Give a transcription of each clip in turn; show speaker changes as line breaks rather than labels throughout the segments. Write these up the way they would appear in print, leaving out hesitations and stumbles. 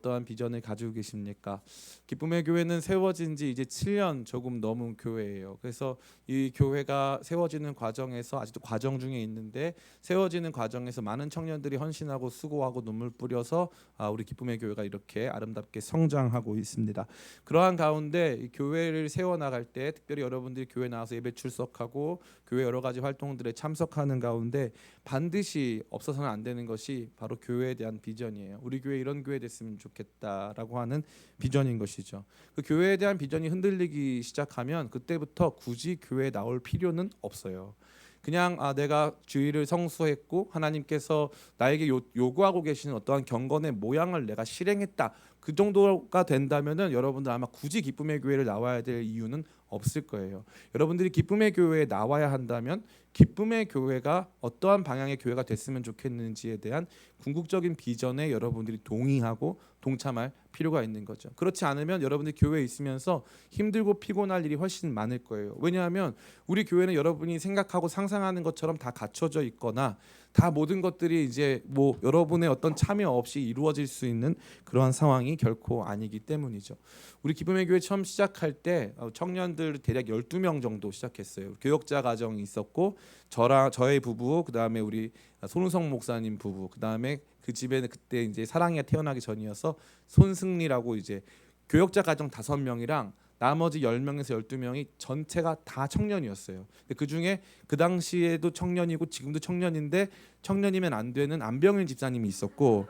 어떠한 비전을 가지고 계십니까? 기쁨의 교회는 세워진 지 이제 7년 조금 넘은 교회예요. 그래서 이 교회가 세워지는 과정에서 아직도 과정 중에 있는데, 세워지는 과정에서 많은 청년들이 헌신하고 수고하고 눈물 뿌려서 우리 기쁨의 교회가 이렇게 아름답게 성장하고 있습니다. 그러한 가운데 이 교회를 세워나갈 때 특별히 여러분들이 교회 나와서 예배 출석하고 교회 여러 가지 활동들에 참석하는 가운데 반드시 없어서는 안 되는 것이 바로 교회에 대한 비전이에요. 우리 교회 이런 교회 됐으면 좋겠다라고 하는 비전인 것이죠. 그 교회에 대한 비전이 흔들리기 시작하면 그때부터 굳이 교회에 나올 필요는 없어요. 그냥 내가 주의를 성수했고 하나님께서 나에게 요구하고 계시는 어떠한 경건의 모양을 내가 실행했다, 그 정도가 된다면은 여러분들 아마 굳이 기쁨의 교회를 나와야 될 이유는 없을 거예요. 여러분들이 기쁨의 교회에 나와야 한다면 기쁨의 교회가 어떠한 방향의 교회가 됐으면 좋겠는지에 대한 궁극적인 비전에 여러분들이 동의하고 동참할 필요가 있는 거죠. 그렇지 않으면 여러분들이 교회에 있으면서 힘들고 피곤할 일이 훨씬 많을 거예요. 왜냐하면 우리 교회는 여러분이 생각하고 상상하는 것처럼 다 갖춰져 있거나 다 모든 것들이 이제 뭐 여러분의 어떤 참여 없이 이루어질 수 있는 그러한 상황이 결코 아니기 때문이죠. 우리 기쁨의 교회 처음 시작할 때 청년들 대략 12명 정도 시작했어요. 교역자 가정이 있었고 저의 부부, 그다음에 우리 손우성 목사님 부부, 그다음에 그 집에는 그때 이제 사랑이가 태어나기 전이어서 손승리라고 이제 교역자 가정 5명이랑 나머지 10명에서 12명이 전체가 다 청년이었어요. 근데 그중에 그 당시에도 청년이고 지금도 청년인데 청년이면 안 되는 안병일 집사님이 있었고,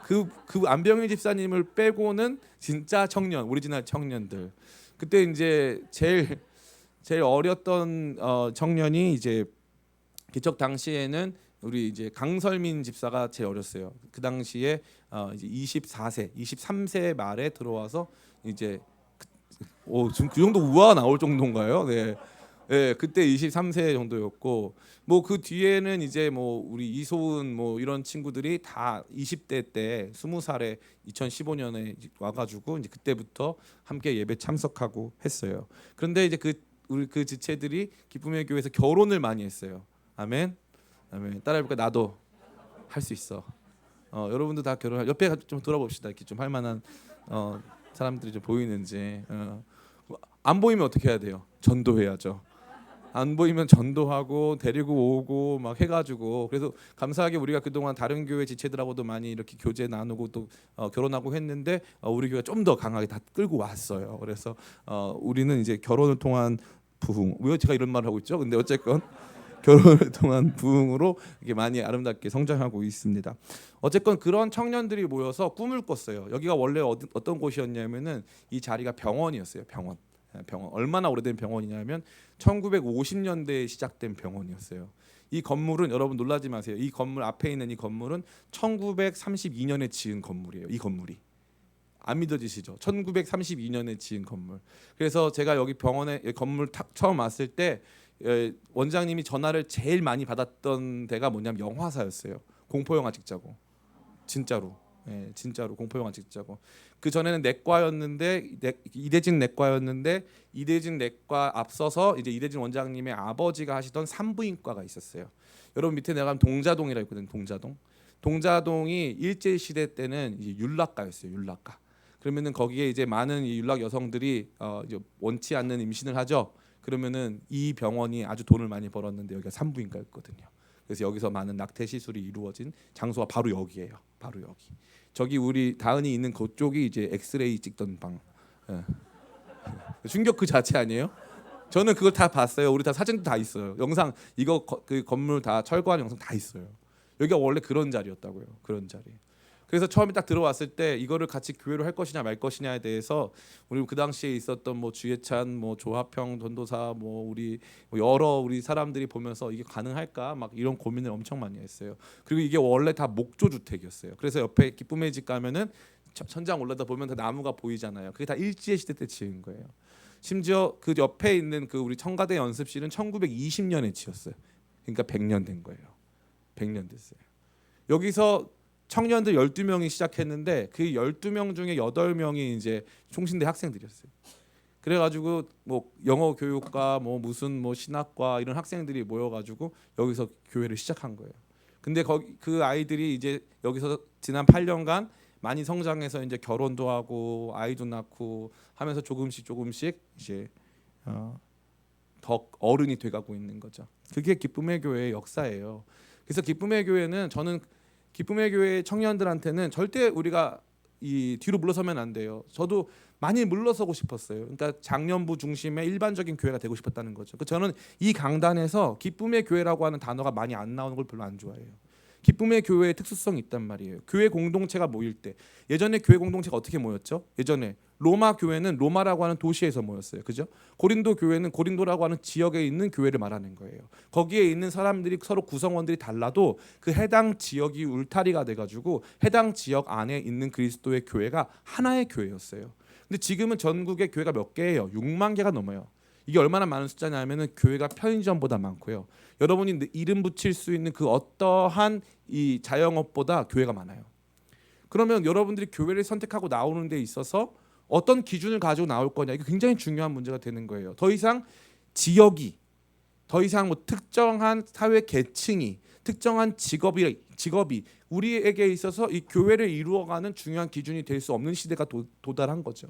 그 안병일 집사님을 빼고는 진짜 청년, 오리지널 청년들. 그때 이제 제일 어렸던 청년이 이제 개척 당시에는 우리 이제 강설민 집사가 제일 어렸어요. 그 당시에 이제 24세, 23세 말에 들어와서 이제 지금 그 정도 우아가 나올 정도인가요? 네. 네, 그때 23세 정도였고, 뭐 그 뒤에는 이제 뭐 우리 이소은 뭐 이런 친구들이 다 20대 때 20살에 2015년에 와가지고 이제 그때부터 함께 예배 참석하고 했어요. 그런데 이제 우리 그 지체들이 기쁨의 교회에서 결혼을 많이 했어요. 아멘, 아멘. 따라해볼까? 나도 할 수 있어. 여러분도 다 결혼. 옆에 좀 돌아봅시다. 이렇게 좀 할 만한 사람들이 좀 보이는지. 안 보이면 어떻게 해야 돼요? 전도해야죠. 안 보이면 전도하고 데리고 오고 막 해가지고, 그래서 감사하게 우리가 그동안 다른 교회 지체들하고도 많이 이렇게 교제 나누고 또 결혼하고 했는데 우리 교회가 좀 더 강하게 다 끌고 왔어요. 그래서 우리는 이제 결혼을 통한 부흥, 왜 제가 이런 말을 하고 있죠? 근데 어쨌건 결혼을 통한 부흥으로 이렇게 많이 아름답게 성장하고 있습니다. 어쨌건 그런 청년들이 모여서 꿈을 꿨어요. 여기가 원래 어떤 곳이었냐면은 이 자리가 병원이었어요. 병원. 얼마나 오래된 병원이냐면 1950년대에 시작된 병원이었어요. 이 건물은 여러분 놀라지 마세요. 이 건물 앞에 있는 이 건물은 1932년에 지은 건물이에요. 이 건물이. 안 믿어지시죠? 1932년에 지은 건물. 그래서 제가 여기 병원에 건물 처음 왔을 때 원장님이 전화를 제일 많이 받았던 데가 뭐냐면 영화사였어요. 공포영화 찍자고. 진짜로. 진짜로 공포영화 찍자고. 그 전에는 내과였는데 이대진 내과였는데 이대진 내과 앞서서 이제 이대진 원장님의 아버지가 하시던 산부인과가 있었어요. 여러분 밑에 내가면 동자동이라 있거든요. 동자동이 일제 시대 때는 이제 윤락가였어요. 윤락가. 그러면은 거기에 이제 많은 이 윤락 여성들이 이제 원치 않는 임신을 하죠. 그러면은 이 병원이 아주 돈을 많이 벌었는데 여기가 산부인과였거든요. 그래서 여기서 많은 낙태 시술이 이루어진 장소가 바로 여기예요. 바로 여기. 저기 우리 다은이 있는 그쪽이 이제 엑스레이 찍던 방. 충격 그 자체 아니에요? 저는 그걸 다 봤어요. 우리 다 사진도 다 있어요. 영상 이거 그 건물 다 철거한 영상 다 있어요. 여기가 원래 그런 자리였다고요. 그런 자리. 그래서 처음에 딱 들어왔을 때 이거를 같이 교회로 할 것이냐 말 것이냐에 대해서 우리 그 당시에 있었던 뭐 주예찬, 뭐 조합형 전도사, 뭐 우리 여러 우리 사람들이 보면서 이게 가능할까 막 이런 고민을 엄청 많이 했어요. 그리고 이게 원래 다 목조 주택이었어요. 그래서 옆에 기쁨의 집 가면은 천장 올라다 보면 다 나무가 보이잖아요. 그게 다 일제 시대 때 지은 거예요. 심지어 그 옆에 있는 그 우리 청가대 연습실은 1920년에 지었어요. 그러니까 100년 된 거예요. 100년 됐어요. 여기서 청년들 12명이 시작했는데 그 12명 중에 8명이 이제 총신대 학생들이었어요. 그래가지고 뭐 영어 교육과 뭐 무슨 뭐 신학과 이런 학생들이 모여가지고 여기서 교회를 시작한 거예요. 근데 그 아이들이 이제 여기서 지난 8년간 많이 성장해서 이제 결혼도 하고 아이도 낳고 하면서 조금씩 이제 더 어른이 돼가고 있는 거죠. 그게 기쁨의 교회의 역사예요. 그래서 기쁨의 교회는 저는 기쁨의 교회 청년들한테는 절대 우리가 이 뒤로 물러서면 안 돼요. 저도 많이 물러서고 싶었어요. 그러니까 장년부 중심의 일반적인 교회가 되고 싶었다는 거죠. 저는 이 강단에서 기쁨의 교회라고 하는 단어가 많이 안 나오는 걸 별로 안 좋아해요. 기쁨의 교회의 특수성이 있단 말이에요. 교회 공동체가 모일 때 예전에 교회 공동체가 어떻게 모였죠? 예전에 로마 교회는 로마라고 하는 도시에서 모였어요. 그죠? 고린도 교회는 고린도라고 하는 지역에 있는 교회를 말하는 거예요. 거기에 있는 사람들이 서로 구성원들이 달라도 그 해당 지역이 울타리가 돼가지고 해당 지역 안에 있는 그리스도의 교회가 하나의 교회였어요. 근데 지금은 전국에 교회가 몇 개예요? 6만 개가 넘어요. 이게 얼마나 많은 숫자냐면은 교회가 편의점보다 많고요. 여러분이 이름 붙일 수 있는 그 어떠한 이 자영업보다 교회가 많아요. 그러면 여러분들이 교회를 선택하고 나오는 데 있어서 어떤 기준을 가지고 나올 거냐, 이게 굉장히 중요한 문제가 되는 거예요. 더 이상 지역이, 더 이상 뭐 특정한 사회 계층이, 특정한 직업이 우리에게 있어서 이 교회를 이루어가는 중요한 기준이 될 수 없는 시대가 도달한 거죠.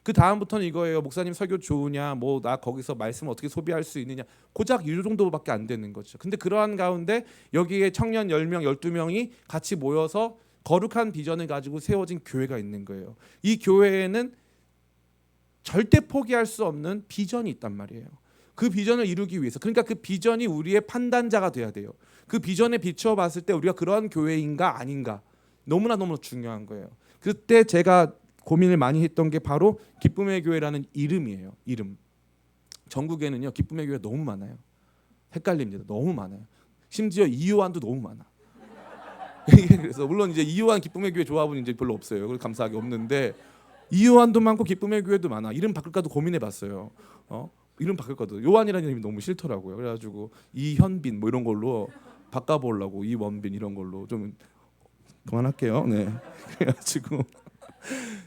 그 다음부터는 이거예요. 목사님 설교 좋으냐, 뭐 나 거기서 말씀 어떻게 소비할 수 있느냐, 고작 이 정도밖에 안 되는 거죠. 근데 그러한 가운데 여기에 청년 10명, 12명이 같이 모여서 거룩한 비전을 가지고 세워진 교회가 있는 거예요. 이 교회에는 절대 포기할 수 없는 비전이 있단 말이에요. 그 비전을 이루기 위해서, 그러니까 그 비전이 우리의 판단자가 돼야 돼요. 그 비전에 비추어 봤을 때 우리가 그러한 교회인가 아닌가 너무나 중요한 거예요. 그때 제가 고민을 많이 했던 게 바로 기쁨의 교회라는 이름이에요. 이름. 전국에는요 기쁨의 교회가 너무 많아요. 헷갈립니다. 너무 많아요. 심지어 이요한도 너무 많아. 그래서 물론 이제 이요한 기쁨의 교회 조합은 이제 별로 없어요. 그래서 감사하게 없는데 이요한도 많고 기쁨의 교회도 많아. 이름 바꿀까도 고민해봤어요. 이름 바꿀까도 요한이라는 이름이 너무 싫더라고요. 그래가지고 이현빈 뭐 이런 걸로 바꿔보려고, 이원빈 이런 걸로 좀 그만할게요. 네. 그래가지고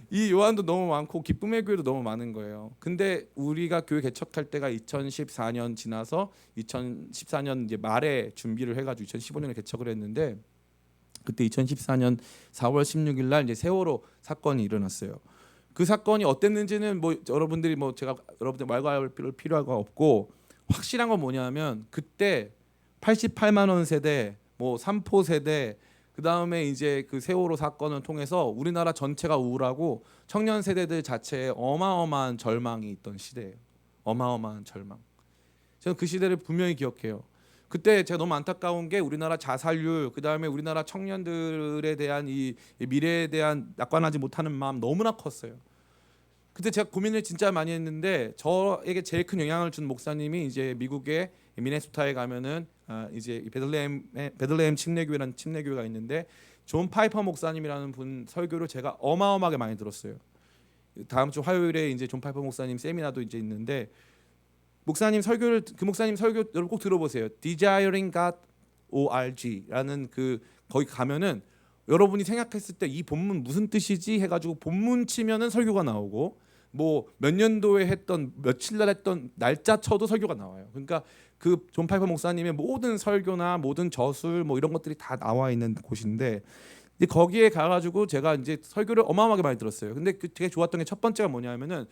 이 요한도 너무 많고 기쁨의 교회도 너무 많은 거예요. 근데 우리가 교회 개척할 때가 2014년 지나서 2014년 이제 말에 준비를 해가지고 2015년에 개척을 했는데, 그때 2014년 4월 16일 날 이제 세월호 사건이 일어났어요. 그 사건이 어땠는지는 뭐 여러분들이 뭐 제가 여러분들 말할 필요가 없고, 확실한 건 뭐냐면 그때 88만 원 세대, 뭐 3포 세대, 그 다음에 이제 그 세월호 사건을 통해서 우리나라 전체가 우울하고 청년 세대들 자체에 어마어마한 절망이 있던 시대예요. 어마어마한 절망. 저는 그 시대를 분명히 기억해요. 그때 제가 너무 안타까운 게 우리나라 자살률, 그 다음에 우리나라 청년들에 대한 이 미래에 대한 낙관하지 못하는 마음 너무나 컸어요. 그때 제가 고민을 진짜 많이 했는데 저에게 제일 큰 영향을 준 목사님이 이제 미국의 미네소타에 가면은 이제 베들레헴 침례교회라는 침례교회가 있는데 존 파이퍼 목사님이라는 분 설교를 제가 어마어마하게 많이 들었어요. 다음 주 화요일에 이제 존 파이퍼 목사님 세미나도 이제 있는데 목사님 설교를, 그 목사님 설교 여러분 꼭 들어보세요. Desiring God ORG라는 그 거기 가면은 여러분이 생각했을 때 이 본문 무슨 뜻이지 해가지고 본문 치면은 설교가 나오고, 뭐 몇 년도에 했던 며칠 날 했던 날짜 쳐도 설교가 나와요. 그러니까 그 존 파이퍼 목사님의 모든 설교나 모든 저술 뭐 이런 것들이 다 나와 있는 곳인데, 이제 거기에 가가지고 제가 이제 설교를 어마어마하게 많이 들었어요. 근데 그 되게 좋았던 게 첫 번째가 뭐냐면은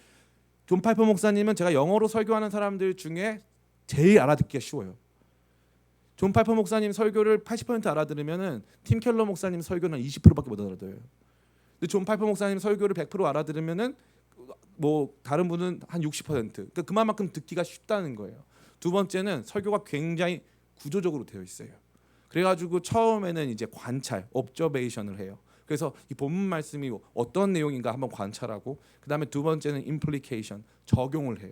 존 파이퍼 목사님은 제가 영어로 설교하는 사람들 중에 제일 알아듣기가 쉬워요. 존 파이퍼 목사님 설교를 80% 알아들으면은 팀 켈러 목사님 설교는 20%밖에 못 알아들어요. 근데 존 파이퍼 목사님 설교를 100% 알아들으면은 뭐 다른 분은 한 60%. 그러니까 그만큼 듣기가 쉽다는 거예요. 두 번째는 설교가 굉장히 구조적으로 되어 있어요. 그래가지고 처음에는 이제 관찰, observation을 해요. 그래서 이 본문 말씀이 어떤 내용인가 한번 관찰하고, 그 다음에 두 번째는 implication, 적용을 해요.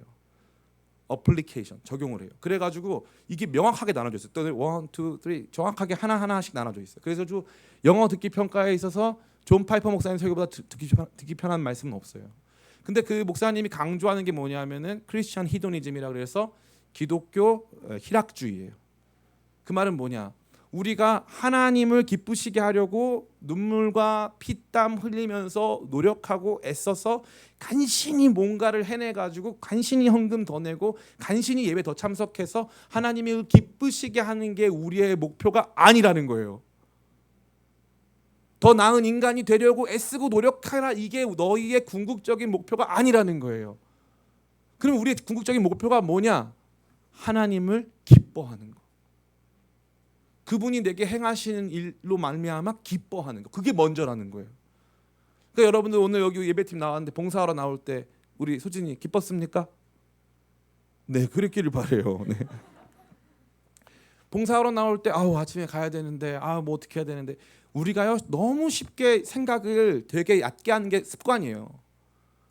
application, 적용을 해요. 그래가지고 이게 명확하게 나눠져 있어요. 또 1, 2, 3 정확하게 하나하나씩 나눠져 있어요. 그래서 영어 듣기 평가에 있어서 존 파이퍼 목사님 설교보다 듣기 편한 말씀은 없어요. 근데 그 목사님이 강조하는 게 뭐냐면은 크리스천 히도니즘이라 그래서 기독교 희락주의예요. 그 말은 뭐냐? 우리가 하나님을 기쁘시게 하려고 눈물과 피땀 흘리면서 노력하고 애써서 간신히 뭔가를 해내가지고 간신히 헌금 더 내고 간신히 예배 더 참석해서 하나님을 기쁘시게 하는 게 우리의 목표가 아니라는 거예요. 더 나은 인간이 되려고 애쓰고 노력하라. 이게 너희의 궁극적인 목표가 아니라는 거예요. 그럼 우리의 궁극적인 목표가 뭐냐? 하나님을 기뻐하는 거. 그분이 내게 행하시는 일로 말미암아 기뻐하는 거. 그게 먼저라는 거예요. 그러니까 여러분들 오늘 여기 예배팀 나왔는데 봉사하러 나올 때 우리 소진이 기뻤습니까? 네, 그랬기를 바래요. 네. 봉사하러 나올 때 아침에 가야 되는데 뭐 어떻게 해야 되는데 우리가요 너무 쉽게 생각을 되게 얕게 하는 게 습관이에요.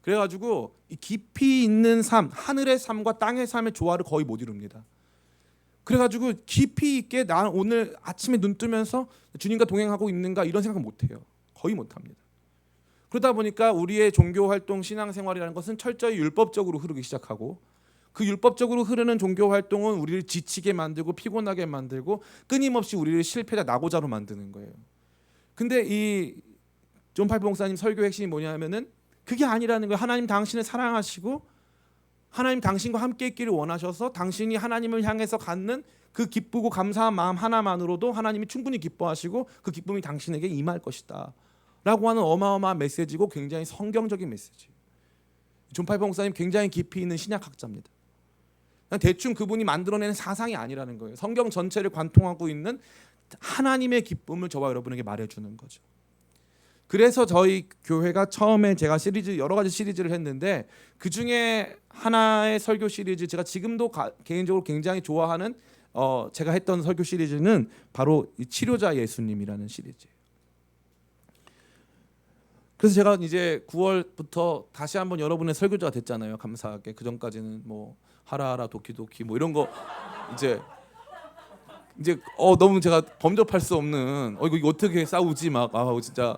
그래가지고 이 깊이 있는 삶, 하늘의 삶과 땅의 삶의 조화를 거의 못 이룹니다. 그래가지고 깊이 있게 나 오늘 아침에 눈 뜨면서 주님과 동행하고 있는가 이런 생각 못 해요. 거의 못 합니다. 그러다 보니까 우리의 종교 활동, 신앙생활이라는 것은 철저히 율법적으로 흐르기 시작하고 그 율법적으로 흐르는 종교 활동은 우리를 지치게 만들고 피곤하게 만들고 끊임없이 우리를 실패자 낙오자로 만드는 거예요. 근데 이 존 팔보 목사님 설교 핵심이 뭐냐면은 그게 아니라는 거예요. 하나님 당신을 사랑하시고 하나님 당신과 함께 있기를 원하셔서 당신이 하나님을 향해서 갖는 그 기쁘고 감사한 마음 하나만으로도 하나님이 충분히 기뻐하시고 그 기쁨이 당신에게 임할 것이다 라고 하는 어마어마한 메시지고 굉장히 성경적인 메시지. 존 팔보 목사님 굉장히 깊이 있는 신약학자입니다. 그냥 대충 그분이 만들어내는 사상이 아니라는 거예요. 성경 전체를 관통하고 있는 하나님의 기쁨을 저와 여러분에게 말해주는 거죠. 그래서 저희 교회가 처음에 제가 여러 가지 시리즈를 했는데 그 중에 하나의 설교 시리즈, 제가 지금도 개인적으로 굉장히 좋아하는 제가 했던 설교 시리즈는 바로 이 치료자 예수님이라는 시리즈예요. 그래서 제가 이제 9월부터 다시 한번 여러분의 설교자가 됐잖아요. 감사하게. 그 전까지는 뭐 하라하라 도키도키 뭐 이런 거 이제 너무 제가 범접할 수 없는 이거 어떻게 싸우지 막 진짜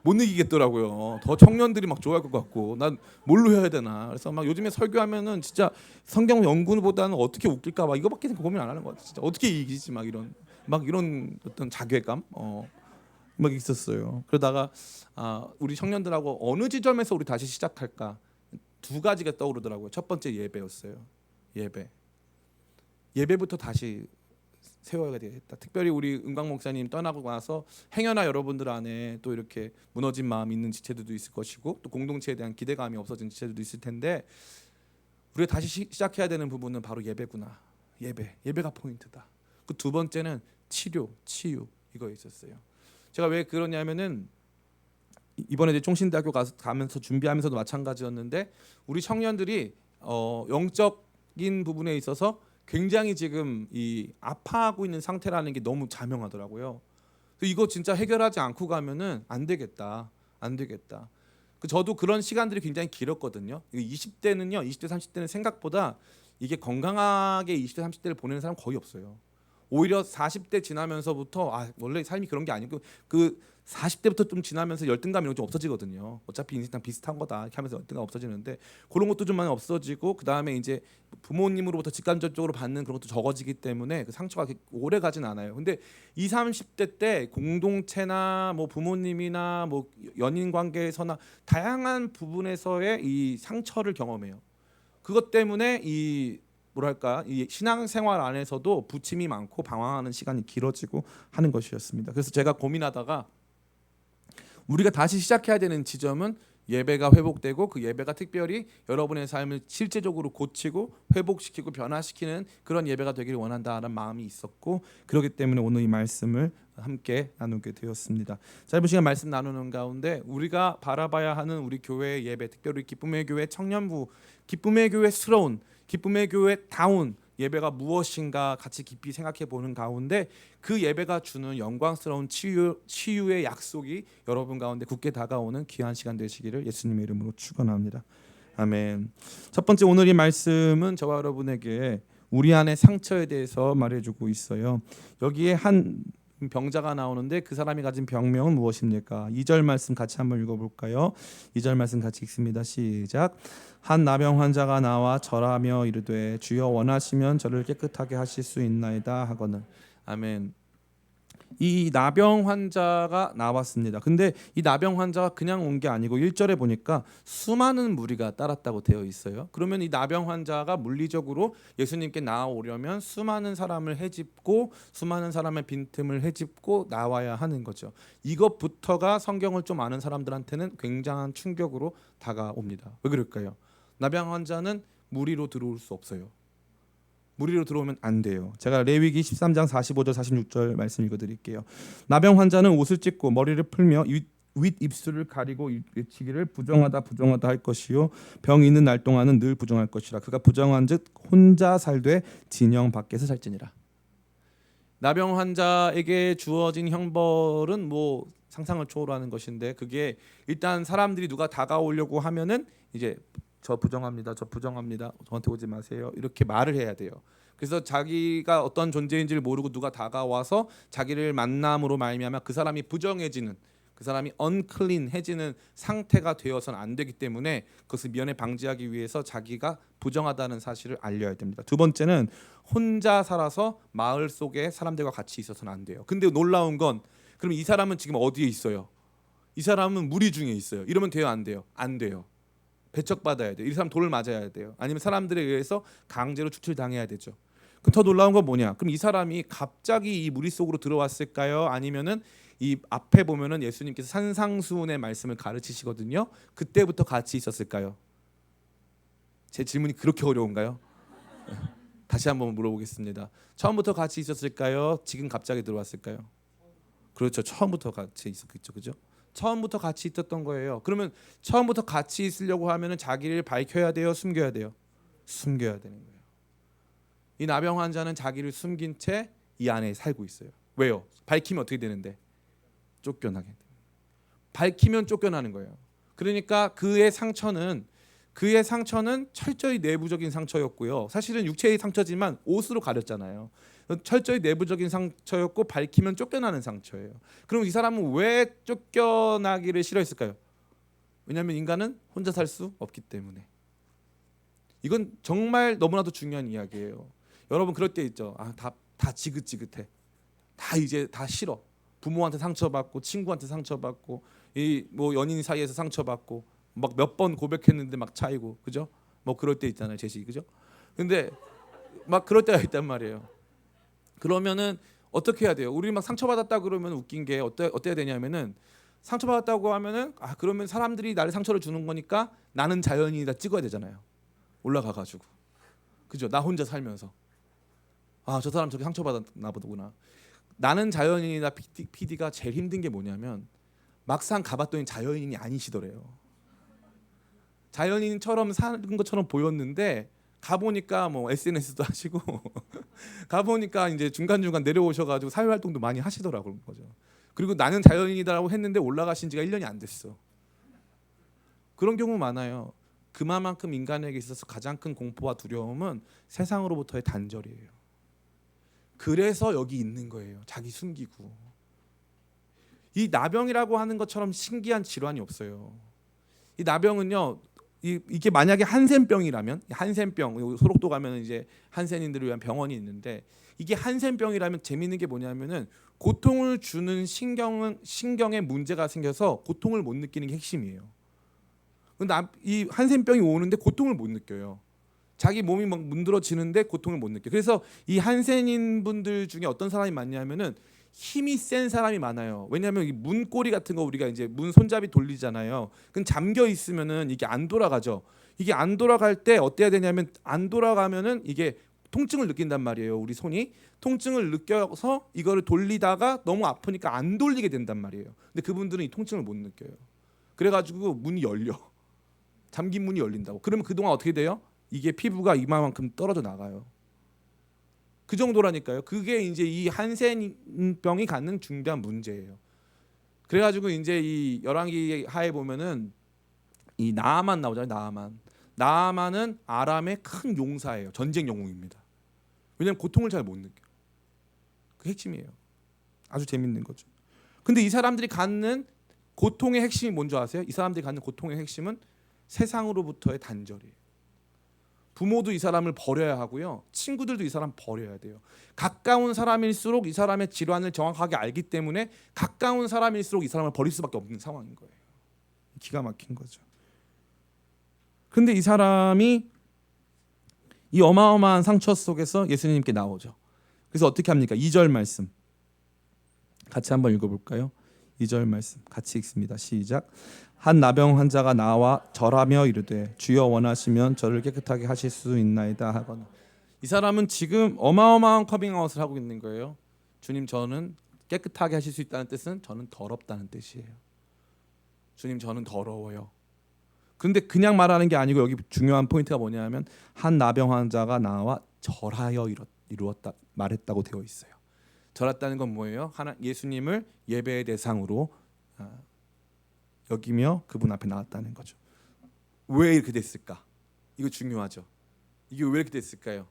못 이기겠더라고요. 더 청년들이 막 좋아할 것 같고 난 뭘로 해야 되나. 그래서 막 요즘에 설교하면은 진짜 성경 연구보다는 어떻게 웃길까 막 이거밖에 고민 안 하는 것 같아요. 진짜 어떻게 이기지 막 이런 어떤 자괴감 막 있었어요. 그러다가 우리 청년들하고 어느 지점에서 우리 다시 시작할까 두 가지가 떠오르더라고요. 첫 번째 예배였어요. 예배부터 다시 세워야 되겠다. 특별히 우리 은광 목사님 떠나고 나서 행여나 여러분들 안에 또 이렇게 무너진 마음 있는 지체들도 있을 것이고 또 공동체에 대한 기대감이 없어진 지체들도 있을 텐데 우리가 다시 시작해야 되는 부분은 바로 예배구나. 예배가 포인트다. 그 두 번째는 치유 이거 있었어요. 제가 왜 그러냐면은 이번에 이제 총신대학교 가면서 준비하면서도 마찬가지였는데 우리 청년들이 영적인 부분에 있어서 굉장히 지금 이 아파하고 있는 상태라는 게 너무 자명하더라고요. 이거 진짜 해결하지 않고 가면은 안 되겠다. 저도 그런 시간들이 굉장히 길었거든요. 20대는요, 20대 30대는 생각보다 이게 건강하게 20대 30대를 보내는 사람 거의 없어요. 오히려 40대 지나면서부터 원래 삶이 그런 게 아니고 그 40대부터 좀 지나면서 열등감 이런 게 좀 없어지거든요. 어차피 인생랑 비슷한 거다 이렇게 하면서 열등감 없어지는데 그런 것도 좀 많이 없어지고 그 다음에 이제 부모님으로부터 직간접적으로 받는 그런 것도 적어지기 때문에 그 상처가 오래 가진 않아요. 근데 20, 30대 때 공동체나 뭐 부모님이나 뭐 연인 관계에서나 다양한 부분에서의 이 상처를 경험해요. 그것 때문에 이 신앙생활 안에서도 부침이 많고 방황하는 시간이 길어지고 하는 것이었습니다. 그래서 제가 고민하다가 우리가 다시 시작해야 되는 지점은 예배가 회복되고 그 예배가 특별히 여러분의 삶을 실제적으로 고치고 회복시키고 변화시키는 그런 예배가 되기를 원한다는 마음이 있었고 그렇기 때문에 오늘 이 말씀을 함께 나누게 되었습니다. 짧은 시간 말씀 나누는 가운데 우리가 바라봐야 하는 우리 교회의 예배, 특별히 기쁨의 교회 청년부, 기쁨의 교회스러운, 기쁨의 교회다운 예배가 무엇인가 같이 깊이 생각해 보는 가운데 그 예배가 주는 영광스러운 치유의 약속이 여러분 가운데 굳게 다가오는 귀한 시간 되시기를 예수님의 이름으로 축원합니다. 아멘. 첫 번째 오늘 이 말씀은 저와 여러분에게 우리 안의 상처에 대해서 말해주고 있어요. 여기에 한 병자가 나오는데 그 사람이 가진 병명은 무엇입니까? 2절 말씀 같이 한번 읽어볼까요? 2절 말씀 같이 읽습니다. 시작. 한 나병 환자가 나와 절하며 이르되 주여 원하시면 저를 깨끗하게 하실 수 있나이다 하거늘. 아멘. 이 나병 환자가 나왔습니다. 근데 이 나병 환자가 그냥 온 게 아니고 1절에 보니까 수많은 무리가 따랐다고 되어 있어요. 그러면 이 나병 환자가 물리적으로 예수님께 나아오려면 수많은 사람을 헤집고 수많은 사람의 빈틈을 헤집고 나와야 하는 거죠. 이것부터가 성경을 좀 아는 사람들한테는 굉장한 충격으로 다가옵니다. 왜 그럴까요? 나병 환자는 무리로 들어올 수 없어요. 무리로 들어오면 안 돼요. 제가 레위기 13장 45절 46절 말씀 읽어드릴게요. 나병 환자는 옷을 찢고 머리를 풀며 윗 입술을 가리고 외치기를 부정하다 부정하다 할 것이요 병 있는 날 동안은 늘 부정할 것이라. 그가 부정한즉 혼자 살되 진영 밖에서 살지니라. 나병 환자에게 주어진 형벌은 뭐 상상을 초월하는 것인데, 그게 일단 사람들이 누가 다가오려고 하면은 이제 저 부정합니다. 저 부정합니다. 저한테 오지 마세요. 이렇게 말을 해야 돼요. 그래서 자기가 어떤 존재인지를 모르고 누가 다가와서 자기를 만남으로 말미암아 그 사람이 부정해지는, 그 사람이 unclean해지는 상태가 되어서는 안 되기 때문에 그것을 미연에 방지하기 위해서 자기가 부정하다는 사실을 알려야 됩니다. 두 번째는 혼자 살아서 마을 속에 사람들과 같이 있어서는 안 돼요. 근데 놀라운 건, 그럼 이 사람은 지금 어디에 있어요? 이 사람은 무리 중에 있어요. 이러면 돼요, 안 돼요? 안 돼요. 배척받아야 돼요. 이 사람 돌을 맞아야 돼요. 아니면 사람들에 의해서 강제로 추출당해야 되죠. 그럼 더 놀라운 건 뭐냐? 그럼 이 사람이 갑자기 이 무리 속으로 들어왔을까요? 아니면은 이 앞에 보면은 예수님께서 산상수훈의 말씀을 가르치시거든요. 그때부터 같이 있었을까요? 제 질문이 그렇게 어려운가요? 다시 한번 물어보겠습니다. 처음부터 같이 있었을까요? 지금 갑자기 들어왔을까요? 그렇죠. 처음부터 같이 있었겠죠, 그죠? 처음부터 같이 있었던 거예요. 그러면 처음부터 같이 있으려고 하면은 자기를 밝혀야 돼요, 숨겨야 돼요? 숨겨야 되는 거예요. 이 나병 환자는 자기를 숨긴 채 이 안에 살고 있어요. 왜요? 밝히면 어떻게 되는데? 쫓겨나게 돼요. 밝히면 쫓겨나는 거예요. 그러니까 그의 상처는 철저히 내부적인 상처였고요. 사실은 육체의 상처지만 옷으로 가렸잖아요. 철저히 내부적인 상처였고 밝히면 쫓겨나는 상처예요. 그럼 이 사람은 왜 쫓겨나기를 싫어했을까요? 왜냐하면 인간은 혼자 살 수 없기 때문에. 이건 정말 너무나도 중요한 이야기예요. 여러분 그럴 때 있죠. 다 지긋지긋해. 다 이제 다 싫어. 부모한테 상처받고 친구한테 상처받고 이 뭐 연인 사이에서 상처받고 막 몇 번 고백했는데 막 차이고, 그죠? 뭐 그럴 때 있잖아요, 제시, 그죠? 근데 막 그럴 때가 있단 말이에요. 그러면은 어떻게 해야 돼요? 우리 막 상처받았다 그러면 웃긴 게 어때야 되냐면은, 상처받았다고 하면은 그러면 사람들이 나를 상처를 주는 거니까 나는 자연인이다 찍어야 되잖아요. 올라가 가지고, 그죠? 나 혼자 살면서 저 사람 저기 상처받았나 보구나. 나는 자연인이다 PD가 제일 힘든 게 뭐냐면 막상 가봤더니 자연인이 아니시더래요. 자연인처럼 사는 것처럼 보였는데 가보니까 뭐 SNS도 하시고 가보니까 이제 중간중간 내려오셔가지고 사회활동도 많이 하시더라고요. 거죠. 그리고 나는 자연인이다라고 했는데 올라가신 지가 1년이 안 됐어. 그런 경우 많아요. 그만큼 인간에게 있어서 가장 큰 공포와 두려움은 세상으로부터의 단절이에요. 그래서 여기 있는 거예요. 자기 숨기고. 이 나병이라고 하는 것처럼 신기한 질환이 없어요. 이 나병은요, 이게 만약에 한센병이라면, 한센병, 소록도 가면 이제 한센인들을 위한 병원이 있는데, 이게 한센병이라면 재미있는 게 뭐냐면은 고통을 주는 신경에 문제가 생겨서 고통을 못 느끼는 게 핵심이에요. 근데 이 한센병이 오는데 고통을 못 느껴요. 자기 몸이 막 문드러지는데 고통을 못 느껴. 그래서 이 한센인 분들 중에 어떤 사람이 많냐면은 힘이 센 사람이 많아요. 왜냐하면 이 문고리 같은 거 우리가 이제 문 손잡이 돌리잖아요. 그럼 잠겨 있으면은 이게 안 돌아가죠. 이게 안 돌아갈 때 어때야 되냐면, 안 돌아가면은 이게 통증을 느낀단 말이에요. 우리 손이 통증을 느껴서 이거를 돌리다가 너무 아프니까 안 돌리게 된단 말이에요. 근데 그분들은 이 통증을 못 느껴요. 그래가지고 문이 열려. 잠긴 문이 열린다고. 그러면 그동안 어떻게 돼요? 이게 피부가 이만큼 떨어져 나가요. 그 정도라니까요. 그게 이제 이 한센병이 갖는 중대한 문제예요. 그래가지고 이제 이 열왕기 하에 보면은 이 나아만 나오잖아요. 나아만은 아람의 큰 용사예요. 전쟁 영웅입니다. 왜냐하면 고통을 잘 못 느껴. 그 핵심이에요. 아주 재밌는 거죠. 근데 이 사람들이 갖는 고통의 핵심이 뭔지 아세요? 이 사람들이 갖는 고통의 핵심은 세상으로부터의 단절이에요. 부모도 이 사람을 버려야 하고요. 친구들도 이 사람 버려야 돼요. 가까운 사람일수록 이 사람의 질환을 정확하게 알기 때문에 가까운 사람일수록 이 사람을 버릴 수밖에 없는 상황인 거예요. 기가 막힌 거죠. 근데 이 사람이 이 어마어마한 상처 속에서 예수님께 나오죠. 그래서 어떻게 합니까? 2절 말씀 같이 한번 읽어볼까요? 2절 말씀 같이 읽습니다. 시작. 한 나병 환자가 나와 절하며 이르되 주여 원하시면 저를 깨끗하게 하실 수 있나이다 하거나. 이 사람은 지금 어마어마한 커밍아웃을 하고 있는 거예요. 주님, 저는 깨끗하게 하실 수 있다는 뜻은 저는 더럽다는 뜻이에요. 주님, 저는 더러워요. 그런데 그냥 말하는 게 아니고 여기 중요한 포인트가 뭐냐면 한 나병 환자가 나와 절하여 이루었다 말했다고 되어 있어요. 절했다는 건 뭐예요? 예수님을 예배의 대상으로 여기며 그분 앞에 나왔다는 거죠. 왜 이렇게 됐을까? 이거 중요하죠. 이게 왜 이렇게 됐을까요?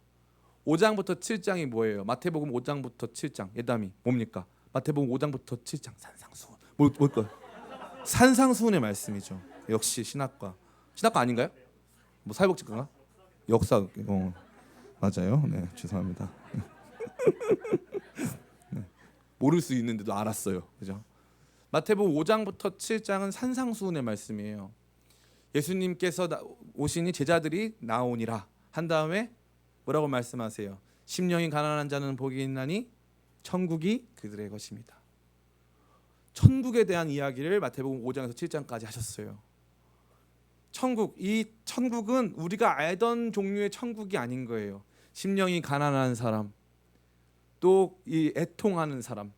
5장부터 7장이 뭐예요? 마태복음 5장부터 7장 예담이 뭡니까? 마태복음 5장부터 7장 산상수훈 뭘까요? 산상수훈의 말씀이죠. 역시 신학과 아닌가요? 뭐 사회복지과인가? 역사 맞아요. 네, 죄송합니다. 네, 모를 수 있는데도 알았어요. 그죠? 마태복음 5장부터 7장은 산상수훈의 말씀이에요. 예수님께서 오시니 제자들이 나오니라 한 다음에 뭐라고 말씀하세요? 심령이 가난한 자는 복이 있나니 천국이 그들의 것입니다. 천국에 대한 이야기를 마태복음 5장에서 7장까지 하셨어요. 이 천국은 우리가 알던 종류의 천국이 아닌 거예요. 심령이 가난한 사람, 또 이 애통하는 사람,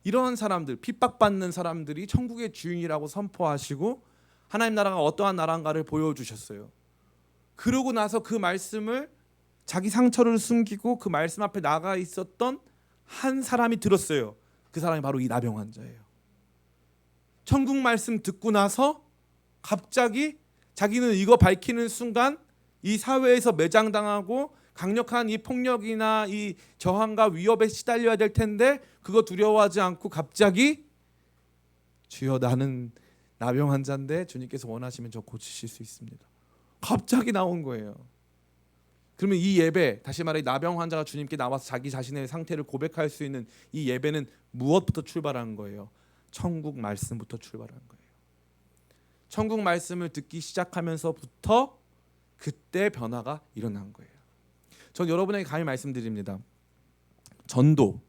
이런 사람들, 핍박받는 사람들이 천국의 주인이라고 선포하시고 하나님 나라가 어떠한 나라인가를 보여주셨어요. 그러고 나서 그 말씀을 자기 상처를 숨기고 그 말씀 앞에 나가 있었던 한 사람이 들었어요. 그 사람이 바로 이 나병 환자예요. 천국 말씀 듣고 나서 갑자기 자기는 이거 밝히는 순간 이 사회에서 매장당하고 강력한 이 폭력이나 이 저항과 위협에 시달려야 될 텐데 그거 두려워하지 않고 갑자기 주여 나는 나병 환자인데 주님께서 원하시면 저 고치실 수 있습니다. 갑자기 나온 거예요. 그러면 이 예배, 다시 말해 나병 환자가 주님께 나와서 자기 자신의 상태를 고백할 수 있는 이 예배는 무엇부터 출발한 거예요? 천국 말씀부터 출발한 거예요. 천국 말씀을 듣기 시작하면서부터 그때 변화가 일어난 거예요. 전 여러분에게 감히 말씀드립니다. 전도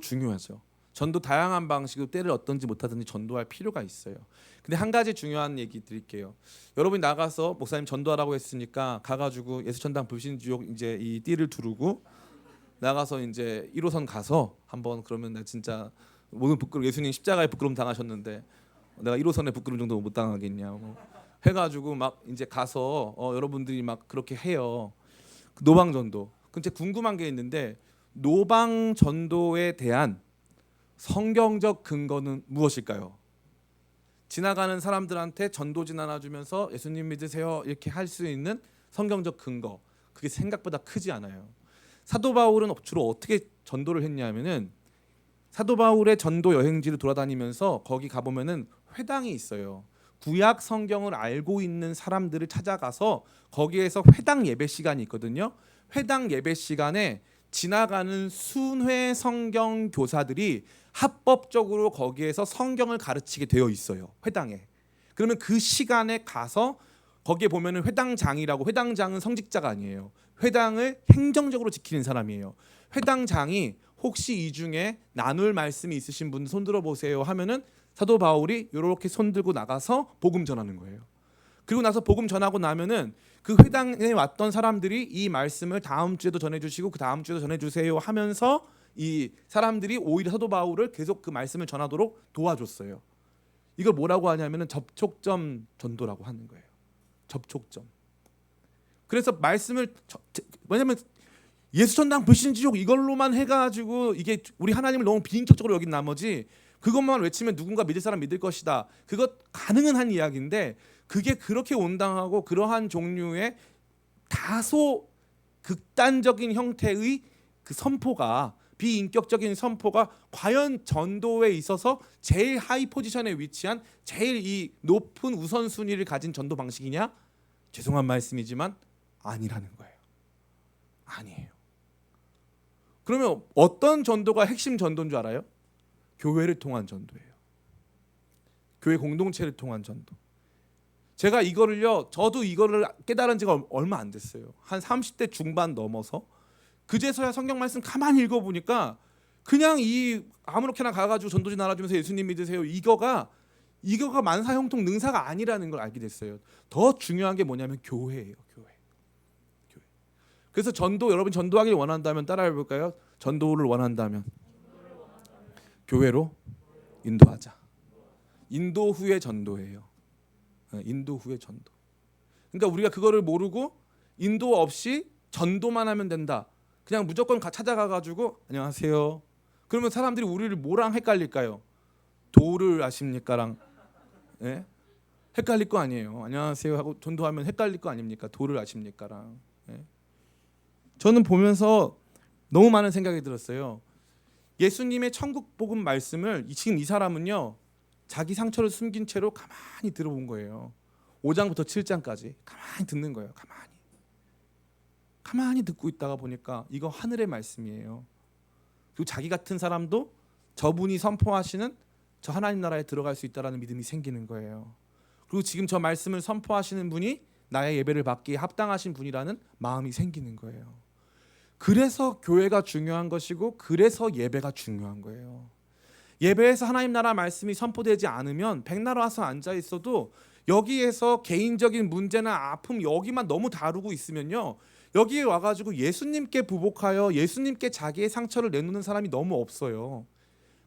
중요하죠. 전도 다양한 방식으로 때를 어떤지 못하든지 전도할 필요가 있어요. 근데 한 가지 중요한 얘기 드릴게요. 여러분이 나가서 목사님 전도하라고 했으니까 가가지고 예수천당 불신지옥 이제 이 띠를 두르고 나가서 이제 1호선 가서 한번 그러면 나 진짜 모든 부끄러움, 예수님 십자가에 부끄러움 당하셨는데 내가 1호선에 부끄러움 정도 못 당하겠냐 해가지고 막 이제 가서 여러분들이 막 그렇게 해요. 노방 전도. 근데 궁금한 게 있는데 노방 전도에 대한 성경적 근거는 무엇일까요? 지나가는 사람들한테 전도지 나눠주면서 예수님 믿으세요 이렇게 할 수 있는 성경적 근거, 그게 생각보다 크지 않아요. 사도 바울은 주로 어떻게 전도를 했냐면은 사도 바울의 전도 여행지를 돌아다니면서 거기 가보면은 회당이 있어요. 구약 성경을 알고 있는 사람들을 찾아가서 거기에서 회당 예배 시간이 있거든요. 회당 예배 시간에 지나가는 순회 성경 교사들이 합법적으로 거기에서 성경을 가르치게 되어 있어요. 회당에. 그러면 그 시간에 가서 거기에 보면은 회당장이라고, 회당장은 성직자가 아니에요. 회당을 행정적으로 지키는 사람이에요. 회당장이 혹시 이 중에 나눌 말씀이 있으신 분 손 들어 보세요 하면은 사도 바울이 이렇게 손 들고 나가서 복음 전하는 거예요. 그리고 나서 복음 전하고 나면은 그 회당에 왔던 사람들이 이 말씀을 다음 주에도 전해주시고 그 다음 주에도 전해주세요 하면서 이 사람들이 오히려 사도 바울을 계속 그 말씀을 전하도록 도와줬어요. 이걸 뭐라고 하냐면은 접촉점 전도라고 하는 거예요. 접촉점. 그래서 말씀을 왜냐면 예수천당 불신지옥 이걸로만 해가지고 이게 우리 하나님을 너무 비인격적으로 여긴 나머지 그것만 외치면 누군가 믿을 사람 믿을 것이다. 그것 가능은 한 이야기인데 그게 그렇게 온당하고 그러한 종류의 다소 극단적인 형태의 그 선포가, 비인격적인 선포가 과연 전도에 있어서 제일 하이 포지션에 위치한 제일 이 높은 우선순위를 가진 전도 방식이냐? 죄송한 말씀이지만 아니라는 거예요. 아니에요. 그러면 어떤 전도가 핵심 전도인 줄 알아요? 교회를 통한 전도예요. 교회 공동체를 통한 전도. 제가 저도 이거를 깨달은 지가 얼마 안 됐어요. 한 30대 중반 넘어서 그제서야 성경 말씀 가만히 읽어보니까 그냥 아무렇게나 가가지고 전도지 나눠주면서 예수님 믿으세요, 이거가 만사형통 능사가 아니라는 걸 알게 됐어요. 더 중요한 게 뭐냐면 교회예요. 교회. 그래서 여러분 전도하기를 원한다면 따라해볼까요? 전도를 원한다면 교회로 인도하자. 인도 후의 전도예요. 인도 후의 전도. 그러니까 우리가 그거를 모르고 인도 없이 전도만 하면 된다. 그냥 무조건 찾아가가지고 안녕하세요. 그러면 사람들이 우리를 뭐랑 헷갈릴까요? 도를 아십니까랑 예? 헷갈릴 거 아니에요. 안녕하세요 하고 전도하면 헷갈릴 거 아닙니까? 도를 아십니까랑. 예? 저는 보면서 너무 많은 생각이 들었어요. 예수님의 천국 복음 말씀을 지금 이 사람은요, 자기 상처를 숨긴 채로 가만히 들어본 거예요. 5장부터 7장까지 가만히 듣는 거예요. 가만히 듣고 있다가 보니까 이거 하늘의 말씀이에요. 그리고 자기 같은 사람도 저분이 선포하시는 저 하나님 나라에 들어갈 수 있다라는 믿음이 생기는 거예요. 그리고 지금 저 말씀을 선포하시는 분이 나의 예배를 받기에 합당하신 분이라는 마음이 생기는 거예요. 그래서 교회가 중요한 것이고 그래서 예배가 중요한 거예요. 예배에서 하나님 나라 말씀이 선포되지 않으면 백날 와서 앉아 있어도 여기에서 개인적인 문제나 아픔 여기만 너무 다루고 있으면요, 여기에 와가지고 예수님께 부복하여 예수님께 자기의 상처를 내놓는 사람이 너무 없어요.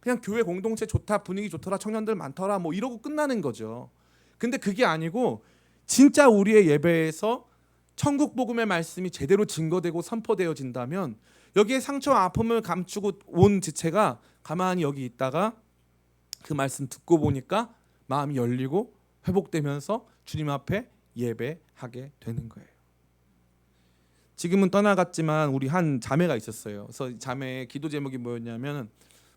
그냥 교회 공동체 좋다, 분위기 좋더라, 청년들 많더라 뭐 이러고 끝나는 거죠. 근데 그게 아니고 진짜 우리의 예배에서 천국 복음의 말씀이 제대로 증거되고 선포되어진다면 여기에 상처와 아픔을 감추고 온 지체가 가만히 여기 있다가 그 말씀 듣고 보니까 마음이 열리고 회복되면서 주님 앞에 예배하게 되는 거예요. 지금은 떠나갔지만 우리 한 자매가 있었어요. 그래서 자매의 기도 제목이 뭐였냐면,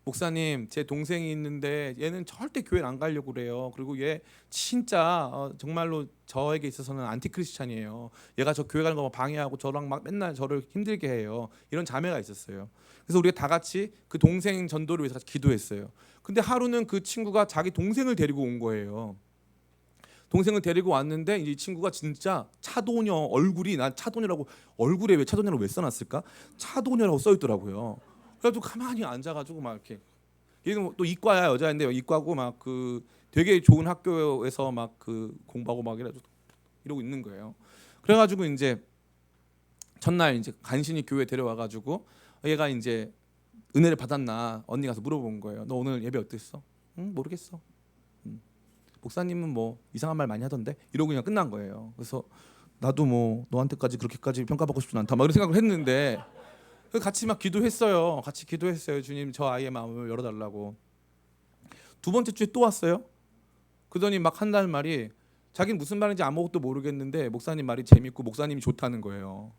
목사님, 제 동생이 있는데 얘는 절대 교회 안 가려고 그래요. 그리고 얘 진짜 정말로 저에게 있어서는 안티크리스찬이에요. 얘가 저 교회 가는 거 방해하고 저랑 막 맨날 저를 힘들게 해요. 이런 자매가 있었어요. 그래서 우리가 다 같이 그 동생 전도를 위해서 같이 기도했어요. 근데 하루는 그 친구가 자기 동생을 데리고 온 거예요. 동생을 데리고 왔는데 이 친구가 진짜 차도녀, 얼굴이, 난 차도녀라고, 얼굴에 왜 차도녀라고 왜 써놨을까? 차도녀라고 써있더라고요. 그래가지고 가만히 앉아가지고 막 이렇게, 얘는 또 이과야, 여자인데 이과고 막 그 되게 좋은 학교에서 막 그 공부하고 막 이러고 있는 거예요. 그래가지고 이제 첫날 이제 간신히 교회 데려와가지고 얘가 이제 은혜를 받았나 언니 가서 물어본 거예요. 너 오늘 예배 어땠어? 응, 모르겠어. 목사님은 뭐 이상한 말 많이 하던데, 이러고 그냥 끝난 거예요. 그래서 나도 뭐 너한테까지 그렇게까지 평가받고 싶진 않다 막 이런 생각을 했는데, 같이 막 기도했어요. 같이 기도했어요. 주님, 저 아이의 마음을 열어달라고. 두 번째 주에 또 왔어요. 그러더니 막 한다는 말이, 자기는 무슨 말인지 아무것도 모르겠는데 목사님 말이 재밌고 목사님이 좋다는 거예요.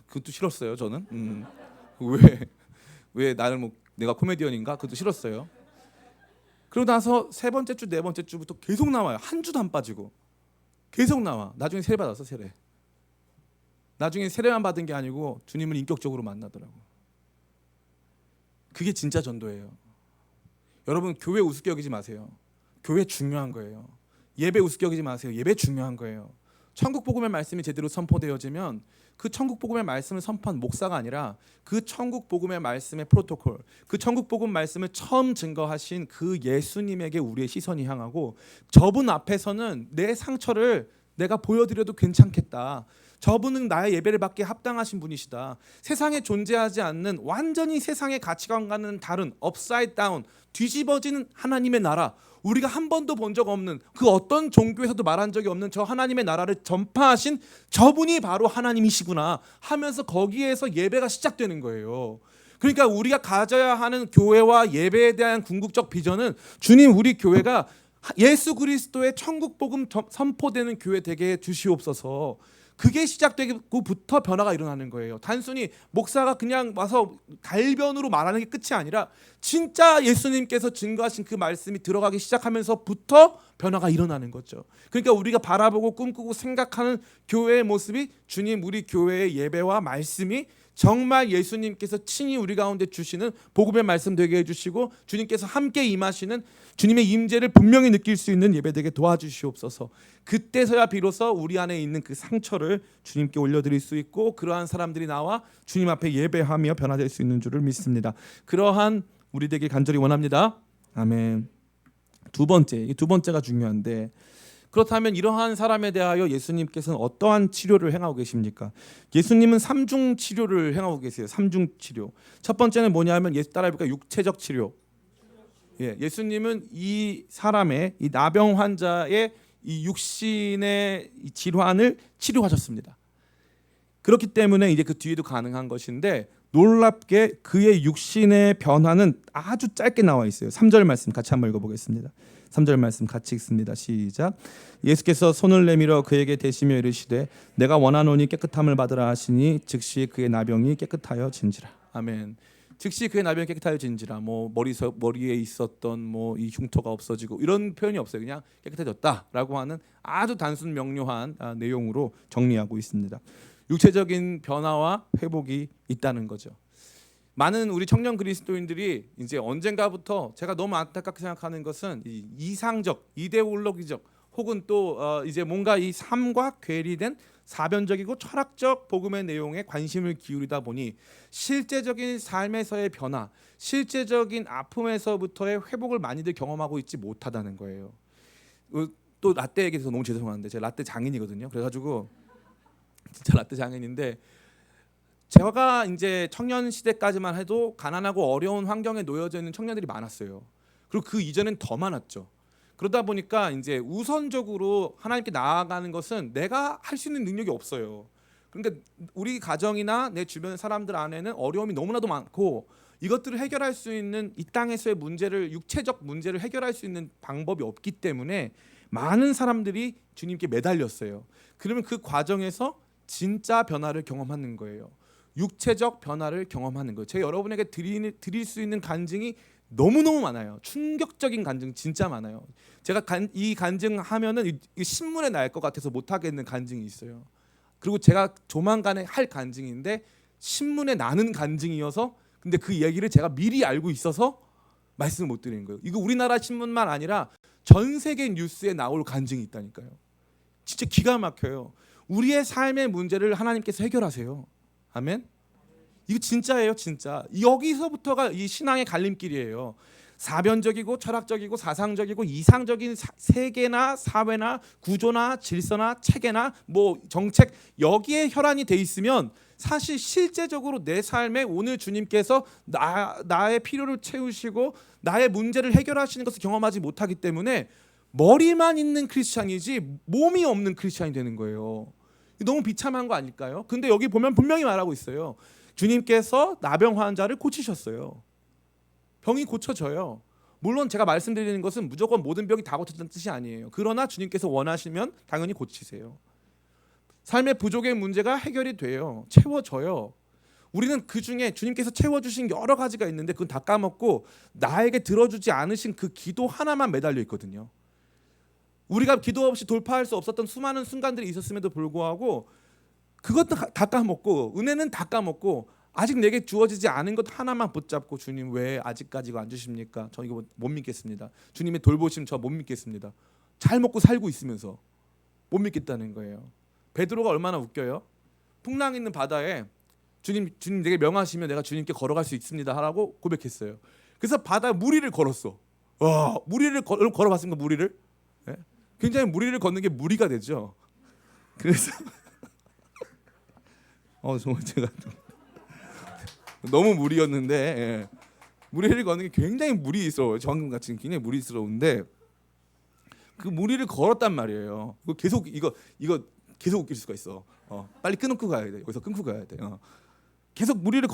그것도 싫었어요. 저는 왜 나를 뭐 내가 코미디언인가? 그것도 싫었어요. 그러고 나서 세 번째 주, 네 번째 주부터 계속 나와요. 한 주도 안 빠지고 계속 나와. 나중에 세례 받았어. 세례. 나중에 세례만 받은 게 아니고 주님을 인격적으로 만나더라고. 그게 진짜 전도예요. 여러분, 교회 우습게 여기지 마세요. 교회 중요한 거예요. 예배 우습게 여기지 마세요. 예배 중요한 거예요. 천국 복음의 말씀이 제대로 선포되어지면 그 천국 복음의 말씀을 선포한 목사가 아니라 그 천국 복음의 말씀의 프로토콜, 그 천국 복음 말씀을 처음 증거하신 그 예수님에게 우리의 시선이 향하고, 저분 앞에서는 내 상처를 내가 보여드려도 괜찮겠다. 저분은 나의 예배를 받기에 합당하신 분이시다. 세상에 존재하지 않는, 완전히 세상의 가치관과는 다른 업사이드 다운, 뒤집어지는 하나님의 나라, 우리가 한 번도 본 적 없는, 그 어떤 종교에서도 말한 적이 없는 저 하나님의 나라를 전파하신 저분이 바로 하나님이시구나 하면서 거기에서 예배가 시작되는 거예요. 그러니까 우리가 가져야 하는 교회와 예배에 대한 궁극적 비전은, 주님, 우리 교회가 예수 그리스도의 천국 복음 선포되는 교회 되게 해 주시옵소서. 그게 시작되고부터 변화가 일어나는 거예요. 단순히 목사가 그냥 와서 갈변으로 말하는 게 끝이 아니라 진짜 예수님께서 증거하신 그 말씀이 들어가기 시작하면서부터 변화가 일어나는 거죠. 그러니까 우리가 바라보고 꿈꾸고 생각하는 교회의 모습이 주님 우리 교회의 예배와 말씀이 정말 예수님께서 친히 우리 가운데 주시는 복음의 말씀 되게 해주시고 주님께서 함께 임하시는 주님의 임재를 분명히 느낄 수 있는 예배 되게 도와주시옵소서. 그때서야 비로소 우리 안에 있는 그 상처를 주님께 올려드릴 수 있고 그러한 사람들이 나와 주님 앞에 예배하며 변화될 수 있는 줄을 믿습니다. 그러한 우리 되길 간절히 원합니다. 아멘. 두 번째가 중요한데, 그렇다면 이러한 사람에 대하여 예수님께서는 어떠한 치료를 행하고 계십니까? 예수님은 3중 치료를 행하고 계세요. 3중 치료. 첫 번째는 뭐냐면 따라해볼까요? 육체적 치료. 예수님은 이 사람의 이 나병 환자의 이 육신의 이 질환을 치료하셨습니다. 그렇기 때문에 이제 그 뒤에도 가능한 것인데 놀랍게 그의 육신의 변화는 아주 짧게 나와 있어요. 3절 말씀 같이 한번 읽어보겠습니다. 3절 말씀 같이 읽습니다. 시작. 예수께서 손을 내밀어 그에게 대시며 이르시되 내가 원하노니 깨끗함을 받으라 하시니 즉시 그의 나병이 깨끗하여 진지라. 아멘. 즉시 그의 나병이 깨끗하여 진지라. 머리에 있었던 이 흉터가 없어지고 이런 표현이 없어요. 그냥 깨끗해졌다라고 하는 아주 단순 명료한 내용으로 정리하고 있습니다. 육체적인 변화와 회복이 있다는 거죠. 많은 우리 청년 그리스도인들이 이제 언젠가부터 제가 너무 안타깝게 생각하는 것은 이 이상적, 이데올로기적 혹은 또 이제 뭔가 이 삶과 괴리된 사변적이고 철학적 복음의 내용에 관심을 기울이다 보니 실제적인 삶에서의 변화, 실제적인 아픔에서부터의 회복을 많이들 경험하고 있지 못하다는 거예요. 또 라떼 얘기해서 너무 죄송한데 제가 라떼 장인이거든요. 그래가지고 진짜 라떼 장인인데 제가 이제 청년 시대까지만 해도 가난하고 어려운 환경에 놓여져 있는 청년들이 많았어요. 그리고 그 이전엔 더 많았죠. 그러다 보니까 이제 우선적으로 하나님께 나아가는 것은 내가 할 수 있는 능력이 없어요. 그러니까 우리 가정이나 내 주변 사람들 안에는 어려움이 너무나도 많고 이것들을 해결할 수 있는 이 땅에서의 문제를 육체적 문제를 해결할 수 있는 방법이 없기 때문에 많은 사람들이 주님께 매달렸어요. 그러면 그 과정에서 진짜 변화를 경험하는 거예요. 육체적 변화를 경험하는 거예요. 제가 여러분에게 드릴 수 있는 간증이 너무너무 많아요. 충격적인 간증 진짜 많아요. 제가 이 간증하면은 이 신문에 날 것 같아서 못 하겠는 간증이 있어요. 그리고 제가 조만간에 할 간증인데 신문에 나는 간증이어서 근데 그 얘기를 제가 미리 알고 있어서 말씀을 못 드리는 거예요. 이거 우리나라 신문만 아니라 전 세계 뉴스에 나올 간증이 있다니까요. 진짜 기가 막혀요. 우리의 삶의 문제를 하나님께서 해결하세요. 아멘. 이거 진짜예요, 진짜. 여기서부터가 이 신앙의 갈림길이에요. 사변적이고 철학적이고 사상적이고 이상적인 세계나 사회나 구조나 질서나 체계나 정책 여기에 혈안이 돼 있으면 사실 실제적으로 내 삶에 오늘 주님께서 나의 필요를 채우시고 나의 문제를 해결하시는 것을 경험하지 못하기 때문에 머리만 있는 크리스찬이지 몸이 없는 크리스찬이 되는 거예요. 너무 비참한 거 아닐까요? 근데 여기 보면 분명히 말하고 있어요. 주님께서 나병 환자를 고치셨어요. 병이 고쳐져요. 물론 제가 말씀드리는 것은 무조건 모든 병이 다 고쳐진다는 뜻이 아니에요. 그러나 주님께서 원하시면 당연히 고치세요. 삶의 부족의 문제가 해결이 돼요. 채워져요. 우리는 그중에 주님께서 채워주신 여러 가지가 있는데 그건 다 까먹고 나에게 들어주지 않으신 그 기도 하나만 매달려 있거든요. 우리가 기도 없이 돌파할 수 없었던 수많은 순간들이 있었음에도 불구하고 그것도 다 까먹고 은혜는 다 까먹고 아직 내게 주어지지 않은 것 하나만 붙잡고 주님 왜 아직까지 이거 안 주십니까? 저 이거 못 믿겠습니다. 주님의 돌보심 저 못 믿겠습니다. 잘 먹고 살고 있으면서 못 믿겠다는 거예요. 베드로가 얼마나 웃겨요? 풍랑 있는 바다에 주님 내게 명하시면 내가 주님께 걸어갈 수 있습니다 하라고 고백했어요. 그래서 바다에 무리를 걸었어. 와, 무리를 걸어봤습니까? 무리를? 네? 굉장히 무리를 걷는 게 무리가 되죠. 그래서 정말 제가 너무 무리였는데 무리를 걷는 게 굉장히 무리스러워요. 방금 같이 굉장히 무리스러운데 그 무리를 걸었단 말이에요. 이거 계속 웃길 수가 있어. 빨리 끊고 가야 돼. 여기서 끊고 가야 돼. 계속 무리를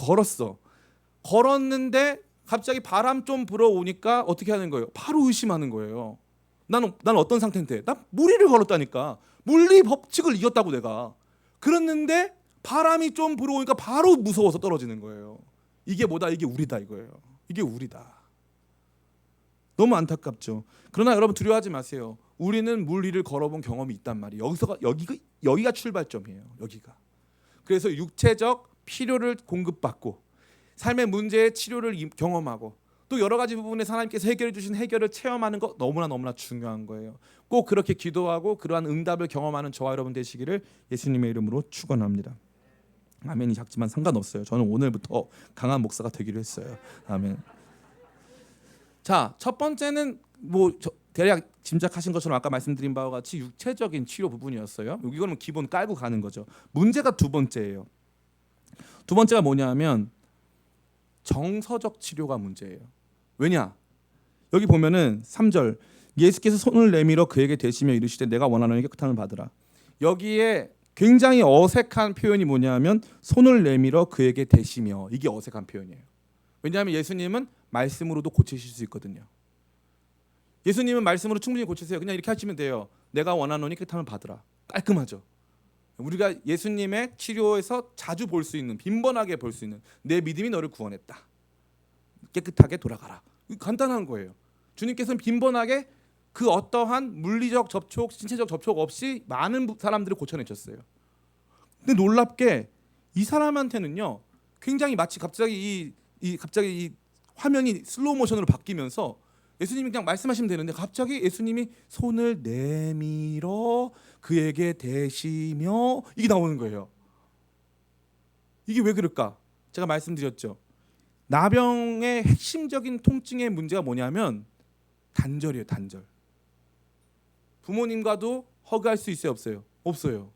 걸었는데 갑자기 바람 좀 불어오니까 어떻게 하는 거예요? 바로 의심하는 거예요. 나는 어떤 상태인데? 나 무리를 걸었다니까. 물리 법칙을 이겼다고 내가. 그랬는데 바람이 좀 불어오니까 바로 무서워서 떨어지는 거예요. 이게 뭐다? 이게 우리다 이거예요. 이게 우리다. 너무 안타깝죠. 그러나 여러분 두려워하지 마세요. 우리는 물 위를 걸어본 경험이 있단 말이에요. 여기가 출발점이에요. 여기가. 그래서 육체적 필요를 공급받고 삶의 문제의 치료를 경험하고 또 여러 가지 부분에서 하나님께서 해결해 주신 해결을 체험하는 것 너무나 중요한 거예요. 꼭 그렇게 기도하고 그러한 응답을 경험하는 저와 여러분 되시기를 예수님의 이름으로 축원합니다. 아멘이 작지만 상관없어요. 저는 오늘부터 강한 목사가 되기로 했어요. 아멘. 자, 첫 번째는 대략 짐작하신 것처럼 아까 말씀드린 바와 같이 육체적인 치료 부분이었어요. 이거는 기본 깔고 가는 거죠. 문제가 두 번째예요. 두 번째가 뭐냐면 정서적 치료가 문제예요. 왜냐? 여기 보면은 3절 예수께서 손을 내밀어 그에게 대시며 이르시되 내가 원하노니 깨끗함을 받으라. 여기에 굉장히 어색한 표현이 뭐냐면 손을 내밀어 그에게 대시며, 이게 어색한 표현이에요. 왜냐하면 예수님은 말씀으로도 고치실 수 있거든요. 예수님은 말씀으로 충분히 고치세요. 그냥 이렇게 하시면 돼요. 내가 원하노니 깨끗함을 받으라. 깔끔하죠. 우리가 예수님의 치료에서 자주 볼 수 있는, 빈번하게 볼 수 있는 내 믿음이 너를 구원했다. 깨끗하게 돌아가라. 간단한 거예요. 주님께서는 빈번하게 그 어떠한 물리적 접촉, 신체적 접촉 없이 많은 사람들을 고쳐내셨어요. 근데 놀랍게 이 사람한테는요, 굉장히 마치 갑자기 이 화면이 슬로우 모션으로 바뀌면서 예수님이 그냥 말씀하시면 되는데 갑자기 예수님이 손을 내밀어 그에게 대시며 이게 나오는 거예요. 이게 왜 그럴까? 제가 말씀드렸죠. 나병의 핵심적인 통증의 문제가 뭐냐면 단절이에요. 단절. 부모님과도 허그할 수 있어요? 없어요? 없어요.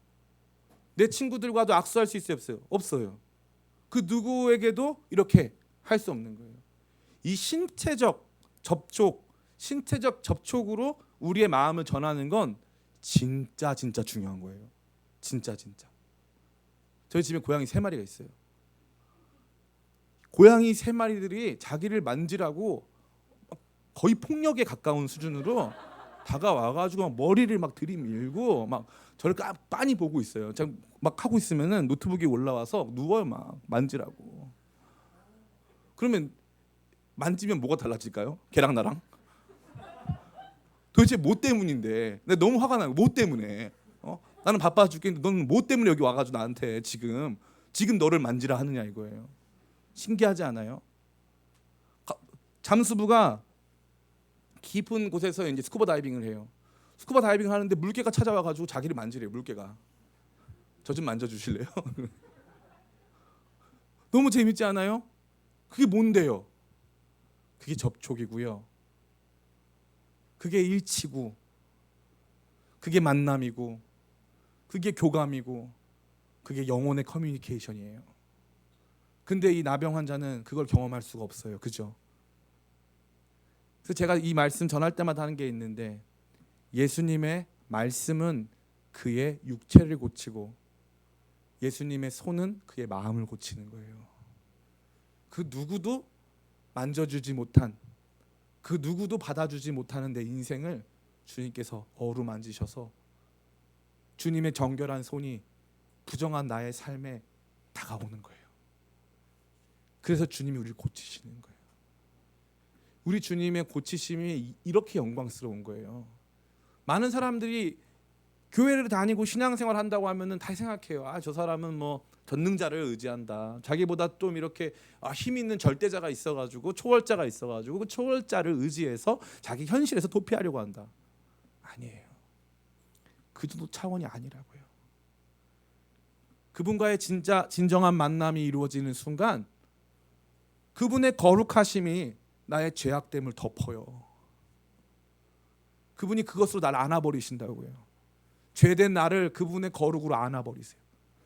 내 친구들과도 악수할 수 있어요? 없어요? 없어요. 그 누구에게도 이렇게 할 수 없는 거예요. 이 신체적 접촉으로 우리의 마음을 전하는 건 진짜 중요한 거예요. 진짜. 저희 집에 고양이 3마리가 있어요. 고양이 3마리들이 자기를 만지라고 거의 폭력에 가까운 수준으로 다가와가지고 막 머리를 막 들이밀고 막 저를 빤히 보고 있어요. 제가 막 하고 있으면은 노트북이 올라와서 누워요. 막 만지라고. 그러면 만지면 뭐가 달라질까요? 걔랑 나랑? 도대체 뭐 때문인데? 내가 너무 화가 나요. 뭐 때문에? 나는 바빠 죽겠는데 너는 뭐 때문에 여기 와가지고 나한테 지금 너를 만지라 하느냐 이거예요. 신기하지 않아요? 잠수부가 깊은 곳에서 이제 스쿠버 다이빙을 해요. 스쿠버 다이빙을 하는데 물개가 찾아와가지고 자기를 만지래요. 물개가. 저 좀 만져주실래요? 너무 재밌지 않아요? 그게 뭔데요? 그게 접촉이고요. 그게 일치고, 그게 만남이고, 그게 교감이고, 그게 영혼의 커뮤니케이션이에요. 근데 이 나병 환자는 그걸 경험할 수가 없어요. 그죠? 그래서 제가 이 말씀 전할 때마다 하는 게 있는데 예수님의 말씀은 그의 육체를 고치고 예수님의 손은 그의 마음을 고치는 거예요. 그 누구도 만져주지 못한, 그 누구도 받아주지 못하는 내 인생을 주님께서 어루만지셔서 주님의 정결한 손이 부정한 나의 삶에 다가오는 거예요. 그래서 주님이 우리를 고치시는 거예요. 우리 주님의 고치심이 이렇게 영광스러운 거예요. 많은 사람들이 교회를 다니고 신앙생활 한다고 하면은 다 생각해요. 저 사람은 뭐 전능자를 의지한다. 자기보다 좀 이렇게 힘 있는 절대자가 있어가지고 초월자가 있어가지고 그 초월자를 의지해서 자기 현실에서 도피하려고 한다. 아니에요. 그 정도 차원이 아니라고요. 그분과의 진정한 만남이 이루어지는 순간 그분의 거룩하심이 나의 죄악됨을 덮어요. 그분이 그것으로 나를 안아버리신다고요. 죄된 나를 그분의 거룩으로 안아버리세요.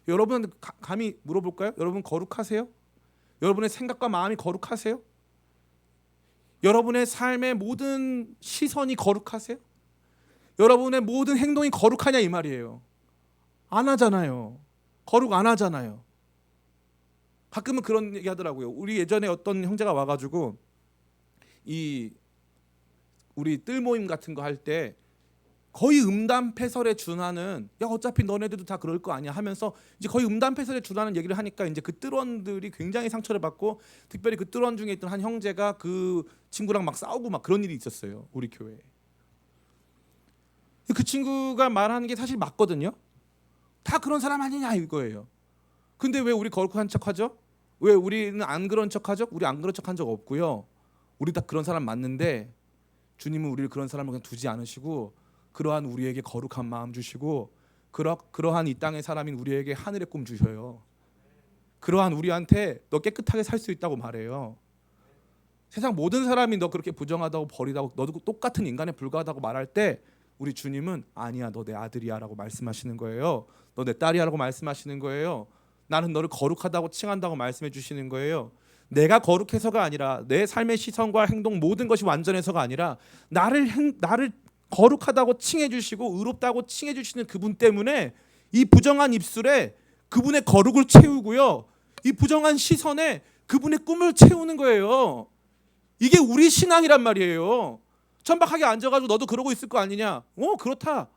여러분 감히 물어볼까요? 여러분 거룩하세요? 여러분의 생각과 마음이 거룩하세요? 여러분의 삶의 모든 시선이 거룩하세요? 여러분의 모든 행동이 거룩하냐 이 말이에요. 안 하잖아요. 거룩 안 하잖아요. 가끔은 그런 얘기 하더라고요. 우리 예전에 어떤 형제가 와가지고 우리 뜰 모임 같은 거 할 때 거의 음담패설에 준하는, 야 어차피 너네들도 다 그럴 거 아니야 하면서 이제 거의 음담패설에 준하는 얘기를 하니까 이제 그 뜰원들이 굉장히 상처를 받고, 특별히 그 뜰원 중에 있던 한 형제가 그 친구랑 막 싸우고 막 그런 일이 있었어요. 우리 교회에. 그 친구가 말하는 게 사실 맞거든요. 다 그런 사람 아니냐 이거예요. 근데 왜 우리 거룩한 척하죠? 왜 우리는 안 그런 척하죠? 우리 안 그런 척한 적 없고요. 우리 다 그런 사람 맞는데 주님은 우리를 그런 사람을 그냥 두지 않으시고 그러한 우리에게 거룩한 마음 주시고 그러한 이 땅의 사람인 우리에게 하늘의 꿈 주셔요. 그러한 우리한테 너 깨끗하게 살 수 있다고 말해요. 세상 모든 사람이 너 그렇게 부정하다고 버리다고 너도 똑같은 인간에 불과하다고 말할 때 우리 주님은 아니야 너 내 아들이야 라고 말씀하시는 거예요. 너 내 딸이야 라고 말씀하시는 거예요. 나는 너를 거룩하다고 칭한다고 말씀해 주시는 거예요. 내가 거룩해서가 아니라 내 삶의 시선과 행동 모든 것이 완전해서가 아니라 나를 거룩하다고 칭해 주시고 의롭다고 칭해 주시는 그분 때문에 이 부정한 입술에 그분의 거룩을 채우고요. 이 부정한 시선에 그분의 꿈을 채우는 거예요. 이게 우리 신앙이란 말이에요. 천박하게 앉아가지고 너도 그러고 있을 거 아니냐. 그렇다.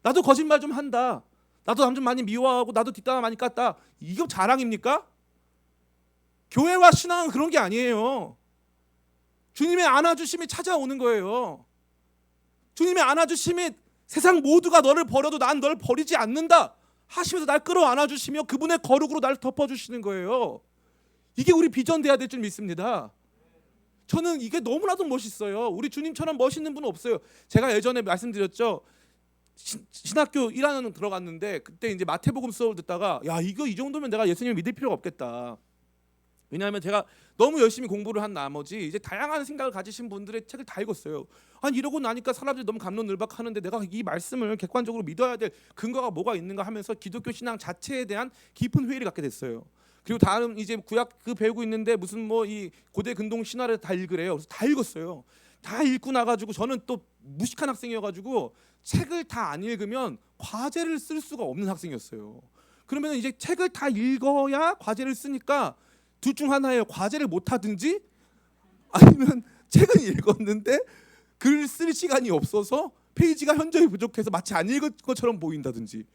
나도 거짓말 좀 한다. 나도 남 좀 많이 미워하고 나도 뒷담화 많이 깠다. 이거 자랑입니까? 교회와 신앙은 그런 게 아니에요. 주님의 안아주심이 찾아오는 거예요. 주님의 안아주심이 세상 모두가 너를 버려도 난 널 버리지 않는다 하시면서 날 끌어안아주시며 그분의 거룩으로 날 덮어주시는 거예요. 이게 우리 비전 돼야 될 줄 믿습니다. 저는 이게 너무나도 멋있어요. 우리 주님처럼 멋있는 분은 없어요. 제가 예전에 말씀드렸죠. 신학교 1학년 들어갔는데 그때 이제 마태복음 수업을 듣다가 이거 이 정도면 내가 예수님을 믿을 필요가 없겠다. 왜냐하면 제가 너무 열심히 공부를 한 나머지 이제 다양한 생각을 가지신 분들의 책을 다 읽었어요. 아니 이러고 나니까 사람들이 너무 감론을박하는데 내가 이 말씀을 객관적으로 믿어야 될 근거가 뭐가 있는가 하면서 기독교 신앙 자체에 대한 깊은 회의를 갖게 됐어요. 그리고 다음 이제 구약 그 배우고 있는데 무슨 뭐 이 고대 근동 신화를 다 읽으래요. 그래서 다 읽었어요. 다 읽고 나가지고 저는 또 무식한 학생이어가지고 책을 다 안 읽으면 과제를 쓸 수가 없는 학생이었어요. 그러면 이제 책을 다 읽어야 과제를 쓰니까 둘 중 하나예요. 과제를 못 하든지 아니면 책은 읽었는데 글 쓸 시간이 없어서 페이지가 현저히 부족해서 마치 안 읽은 것처럼 보인다든지.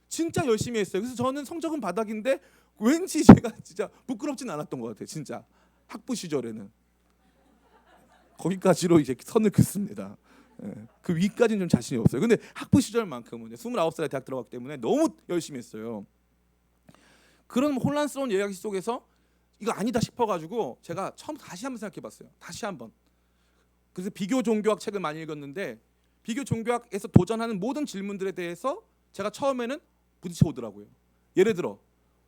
진짜 열심히 했어요. 그래서 저는 성적은 바닥인데 왠지 제가 진짜 부끄럽진 않았던 것 같아요. 진짜 학부 시절에는 거기까지로 이제 선을 긋습니다. 그 위까지는 좀 자신이 없어요. 근데 학부 시절만큼은 29살에 대학 들어갔기 때문에 너무 열심히 했어요. 그런 혼란스러운 이야기 속에서 이거 아니다 싶어가지고 제가 처음 다시 한번 생각해봤어요. 다시 한번. 그래서 비교 종교학 책을 많이 읽었는데 비교 종교학에서 도전하는 모든 질문들에 대해서 제가 처음에는 부딪혀 오더라고요. 예를 들어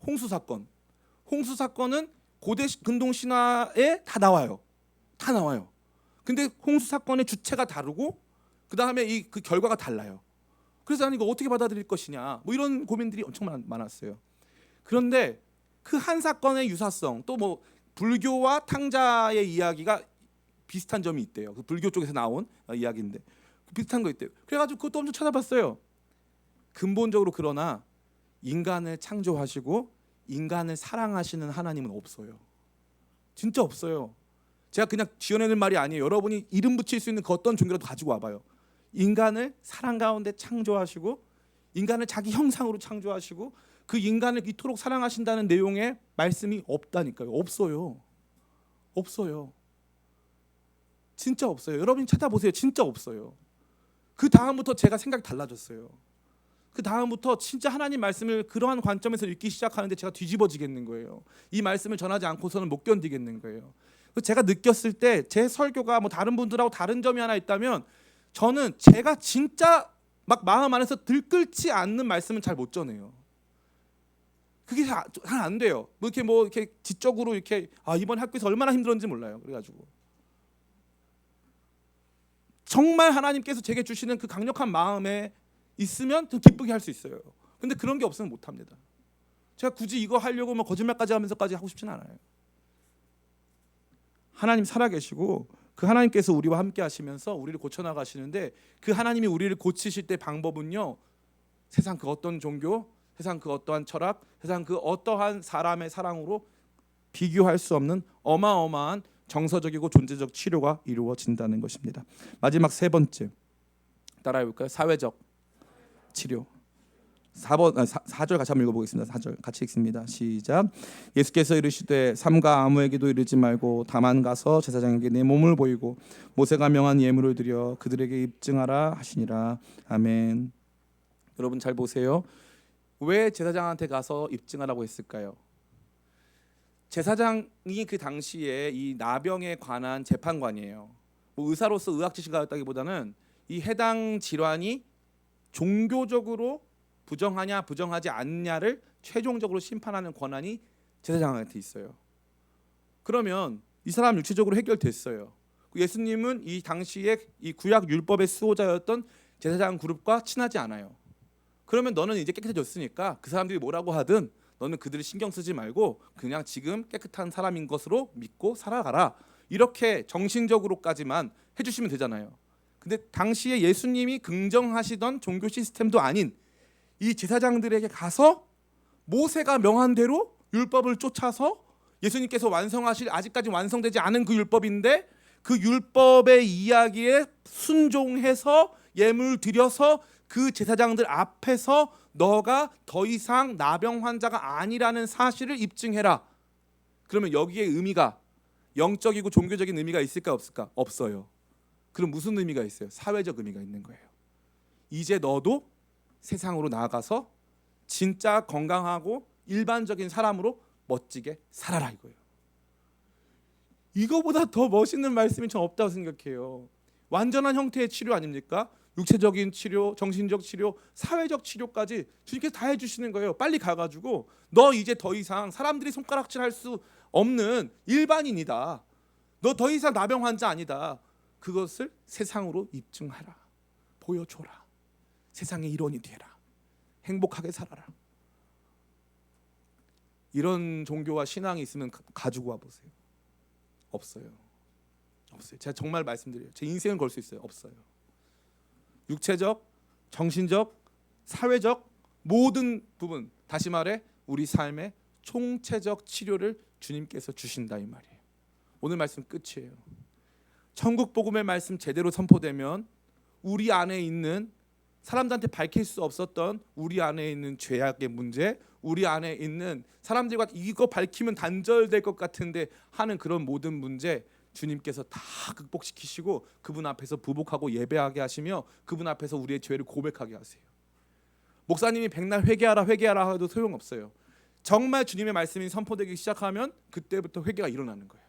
홍수 사건. 홍수 사건은 고대 근동 신화에 다 나와요. 다 나와요. 근데 홍수 사건의 주체가 다르고 그 다음에 그 결과가 달라요. 그래서 나는 이거 어떻게 받아들일 것이냐 뭐 이런 고민들이 엄청 많았어요. 그런데 그 한 사건의 유사성 또 뭐 불교와 탕자의 이야기가 비슷한 점이 있대요. 그 불교 쪽에서 나온 이야기인데 비슷한 거 있대요. 그래가지고 그것도 엄청 찾아봤어요. 근본적으로 그러나 인간을 창조하시고 인간을 사랑하시는 하나님은 없어요. 진짜 없어요. 제가 그냥 지어내는 말이 아니에요. 여러분이 이름 붙일 수 있는 그 어떤 종교라도 가지고 와봐요. 인간을 사랑 가운데 창조하시고 인간을 자기 형상으로 창조하시고 그 인간을 이토록 사랑하신다는 내용의 말씀이 없다니까요. 없어요. 없어요. 진짜 없어요. 여러분이 찾아보세요. 진짜 없어요. 그 다음부터 제가 생각이 달라졌어요. 그 다음부터 진짜 하나님 말씀을 그러한 관점에서 읽기 시작하는데 제가 뒤집어지겠는 거예요. 이 말씀을 전하지 않고서는 못 견디겠는 거예요. 제가 느꼈을 때 제 설교가 뭐 다른 분들하고 다른 점이 하나 있다면 저는 제가 진짜 막 마음 안에서 들끓지 않는 말씀은 잘 못 전해요. 그게 잘 안 돼요. 뭐 이렇게 지적으로 이렇게 이번 학교에서 얼마나 힘들었는지 몰라요. 그래가지고 정말 하나님께서 제게 주시는 그 강력한 마음에 있으면 더 기쁘게 할 수 있어요. 근데 그런 게 없으면 못 합니다. 제가 굳이 이거 하려고 뭐 거짓말까지 하면서까지 하고 싶진 않아요. 하나님 살아계시고 그 하나님께서 우리와 함께 하시면서 우리를 고쳐나가시는데 그 하나님이 우리를 고치실 때 방법은요. 세상 그 어떤 종교, 세상 그 어떠한 철학, 세상 그 어떠한 사람의 사랑으로 비교할 수 없는 어마어마한 정서적이고 존재적 치료가 이루어진다는 것입니다. 마지막 세 번째 따라해 볼까요? 사회적 치료.
4번 4절 같이 한번 읽어보겠습니다. 4절 같이 읽습니다. 시작. 예수께서 이르시되 삼가 아무에게도 이르지 말고 다만 가서 제사장에게 내 몸을 보이고 모세가 명한 예물을 드려 그들에게 입증하라 하시니라. 아멘.
여러분 잘 보세요. 왜 제사장한테 가서 입증하라고 했을까요? 제사장이 그 당시에 이 나병에 관한 재판관이에요. 뭐 의사로서 의학 지식을 가졌다기보다는 이 해당 질환이 종교적으로 부정하냐 부정하지 않냐를 최종적으로 심판하는 권한이 제사장한테 있어요. 그러면 이 사람 육체적으로 해결됐어요. 예수님은 이 당시에 이 구약 율법의 수호자였던 제사장 그룹과 친하지 않아요. 그러면 너는 이제 깨끗해졌으니까 그 사람들이 뭐라고 하든 너는 그들을 신경 쓰지 말고 그냥 지금 깨끗한 사람인 것으로 믿고 살아가라. 이렇게 정신적으로까지만 해주시면 되잖아요. 근데 당시에 예수님이 긍정하시던 종교 시스템도 아닌 이 제사장들에게 가서 모세가 명한 대로 율법을 쫓아서 예수님께서 완성하실 아직까지 완성되지 않은 그 율법인데 그 율법의 이야기에 순종해서 예물 드려서 그 제사장들 앞에서 너가 더 이상 나병 환자가 아니라는 사실을 입증해라. 그러면 여기에 의미가 영적이고 종교적인 의미가 있을까 없을까? 없어요. 그럼 무슨 의미가 있어요? 사회적 의미가 있는 거예요. 이제 너도 세상으로 나아가서 진짜 건강하고 일반적인 사람으로 멋지게 살아라 이거예요. 이거보다 더 멋있는 말씀이 전 없다고 생각해요. 완전한 형태의 치료 아닙니까? 육체적인 치료, 정신적 치료, 사회적 치료까지 주님께서 다 해주시는 거예요. 빨리 가가지고 너 이제 더 이상 사람들이 손가락질할 수 없는 일반인이다. 너 더 이상 나병 환자 아니다. 그것을 세상으로 입증하라. 보여줘라. 세상의 일원이 되라. 행복하게 살아라. 이런 종교와 신앙이 있으면 가지고 와 보세요. 없어요. 없어요. 제가 정말 말씀드려요. 제 인생을 걸 수 있어요. 없어요. 육체적, 정신적, 사회적 모든 부분, 다시 말해 우리 삶의 총체적 치료를 주님께서 주신다 이 말이에요. 오늘 말씀 끝이에요. 천국 복음의 말씀 제대로 선포되면 우리 안에 있는 사람들한테 밝힐 수 없었던 우리 안에 있는 죄악의 문제, 우리 안에 있는 사람들과 이거 밝히면 단절될 것 같은데 하는 그런 모든 문제 주님께서 다 극복시키시고 그분 앞에서 부복하고 예배하게 하시며 그분 앞에서 우리의 죄를 고백하게 하세요. 목사님이 백날 회개하라 회개하라 해도 소용없어요. 정말 주님의 말씀이 선포되기 시작하면 그때부터 회개가 일어나는 거예요.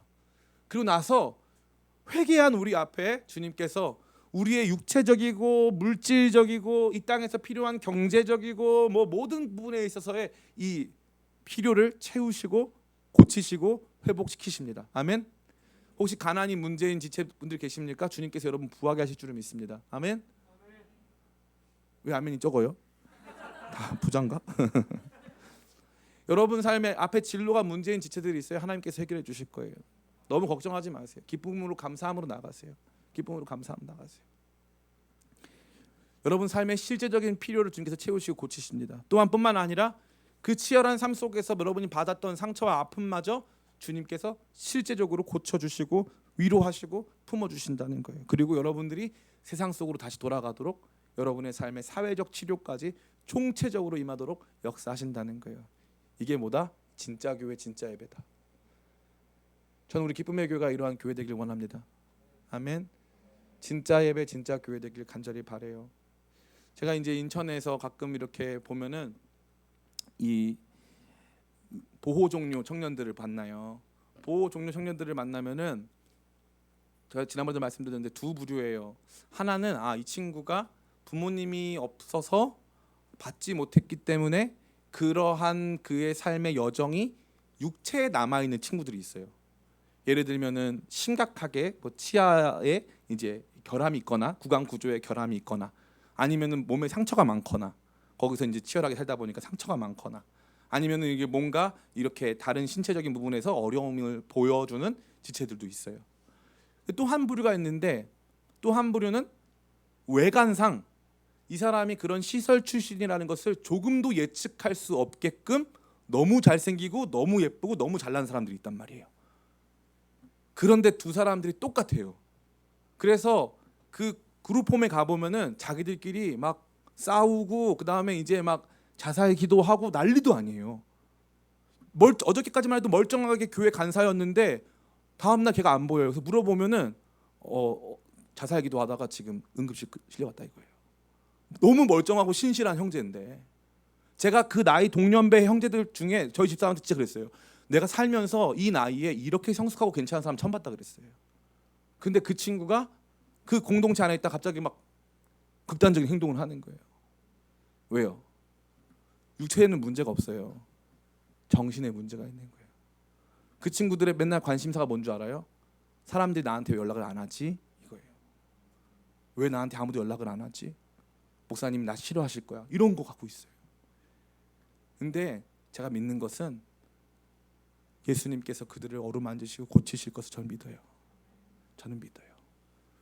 그리고 나서 회개한 우리 앞에 주님께서 우리의 육체적이고 물질적이고 이 땅에서 필요한 경제적이고 뭐 모든 부분에 있어서의 이 필요를 채우시고 고치시고 회복시키십니다. 아멘. 혹시 가난이 문제인 지체분들 계십니까? 주님께서 여러분 부하게 하실 줄을 믿습니다. 아멘. 왜 아멘이 적어요? 다 부자인가? 여러분 삶의 앞에 진로가 문제인 지체들이 있어요. 하나님께서 해결해 주실 거예요. 너무 걱정하지 마세요. 기쁨으로 감사함으로 나가세요. 기쁨으로 감사함 나가세요. 여러분 삶의 실제적인 필요를 주님께서 채우시고 고치십니다. 또한 뿐만 아니라 그 치열한 삶 속에서 여러분이 받았던 상처와 아픔마저 주님께서 실제적으로 고쳐주시고 위로하시고 품어주신다는 거예요. 그리고 여러분들이 세상 속으로 다시 돌아가도록 여러분의 삶의 사회적 치료까지 총체적으로 임하도록 역사하신다는 거예요. 이게 뭐다? 진짜 교회 진짜 예배다. 저는 우리 기쁨의 교회가 이러한 교회 되길 원합니다. 아멘. 진짜 예배 진짜 교회 되길 간절히 바래요. 제가 이제 인천에서 가끔 이렇게 보면은 이 보호 종료 청년들을 만나요. 보호 종료 청년들을 만나면은 제가 지난번에 말씀드렸는데 두 부류예요. 하나는 이 친구가 부모님이 없어서 받지 못했기 때문에 그러한 그의 삶의 여정이 육체에 남아 있는 친구들이 있어요. 예를 들면은 심각하게 뭐 치아에 이제 결함이 있거나 구강 구조에 결함이 있거나 아니면은 몸에 상처가 많거나 거기서 이제 치열하게 살다 보니까 상처가 많거나 아니면은 이게 뭔가 이렇게 다른 신체적인 부분에서 어려움을 보여주는 지체들도 있어요. 또 한 부류가 있는데 또 한 부류는 외관상 이 사람이 그런 시설 출신이라는 것을 조금도 예측할 수 없게끔 너무 잘생기고 너무 예쁘고 너무 잘난 사람들이 있단 말이에요. 그런데 두 사람들이 똑같아요. 그래서 그 그룹홈에 가보면은 자기들끼리 막 싸우고 그 다음에 이제 막
자살 기도하고 난리도 아니에요. 어저께까지만 해도 멀쩡하게 교회 간사였는데 다음날 걔가 안 보여요. 그래서 물어보면은 자살 기도하다가 지금 응급실 실려갔다 이거예요. 너무 멀쩡하고 신실한 형제인데, 제가 그 나이 동년배 형제들 중에 저희 집사람한테 진짜 그랬어요. 내가 살면서 이 나이에 이렇게 성숙하고 괜찮은 사람 처음 봤다 그랬어요. 근데 그 친구가 그 공동체 안에 있다 갑자기 막 극단적인 행동을 하는 거예요. 왜요? 육체에는 문제가 없어요. 정신에 문제가 있는 거예요. 그 친구들의 맨날 관심사가 뭔 줄 알아요? 사람들이 나한테 왜 연락을 안 하지? 이거예요. 왜 나한테 아무도 연락을 안 하지? 목사님 나 싫어하실 거야. 이런 거 갖고 있어요. 근데 제가 믿는 것은 예수님께서 그들을 어루만지시고 고치실 것을 저는 믿어요. 저는 믿어요.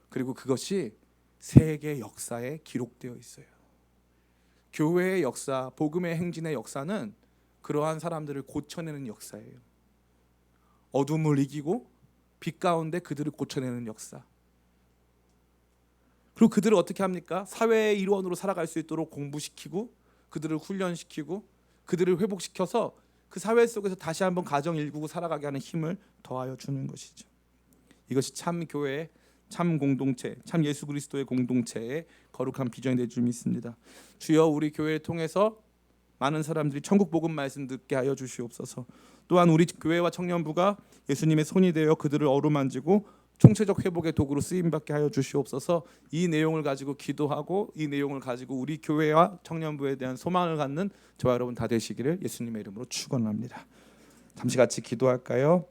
그리고 그것이 세계 역사에 기록되어 있어요. 교회의 역사, 복음의 행진의 역사는 그러한 사람들을 고쳐내는 역사예요. 어둠을 이기고 빛 가운데 그들을 고쳐내는 역사. 그리고 그들을 어떻게 합니까? 사회의 일원으로 살아갈 수 있도록 공부시키고 그들을 훈련시키고 그들을 회복시켜서 그 사회 속에서 다시 한번 가정 일구고 살아가게 하는 힘을 더하여 주는 것이죠. 이것이 참 교회, 참 공동체, 참 예수 그리스도의 공동체의 거룩한 비전이 될 줄 믿습니다. 주여 우리 교회를 통해서 많은 사람들이 천국 복음 말씀 듣게 하여 주시옵소서. 또한 우리 교회와 청년부가 예수님의 손이 되어 그들을 어루만지고 총체적 회복의 도구로 쓰임받게 하여 주시옵소서. 이 내용을 가지고 기도하고 이 내용을 가지고 우리 교회와 청년부에 대한 소망을 갖는 저와 여러분 다 되시기를 예수님의 이름으로 축원합니다. 잠시 같이 기도할까요?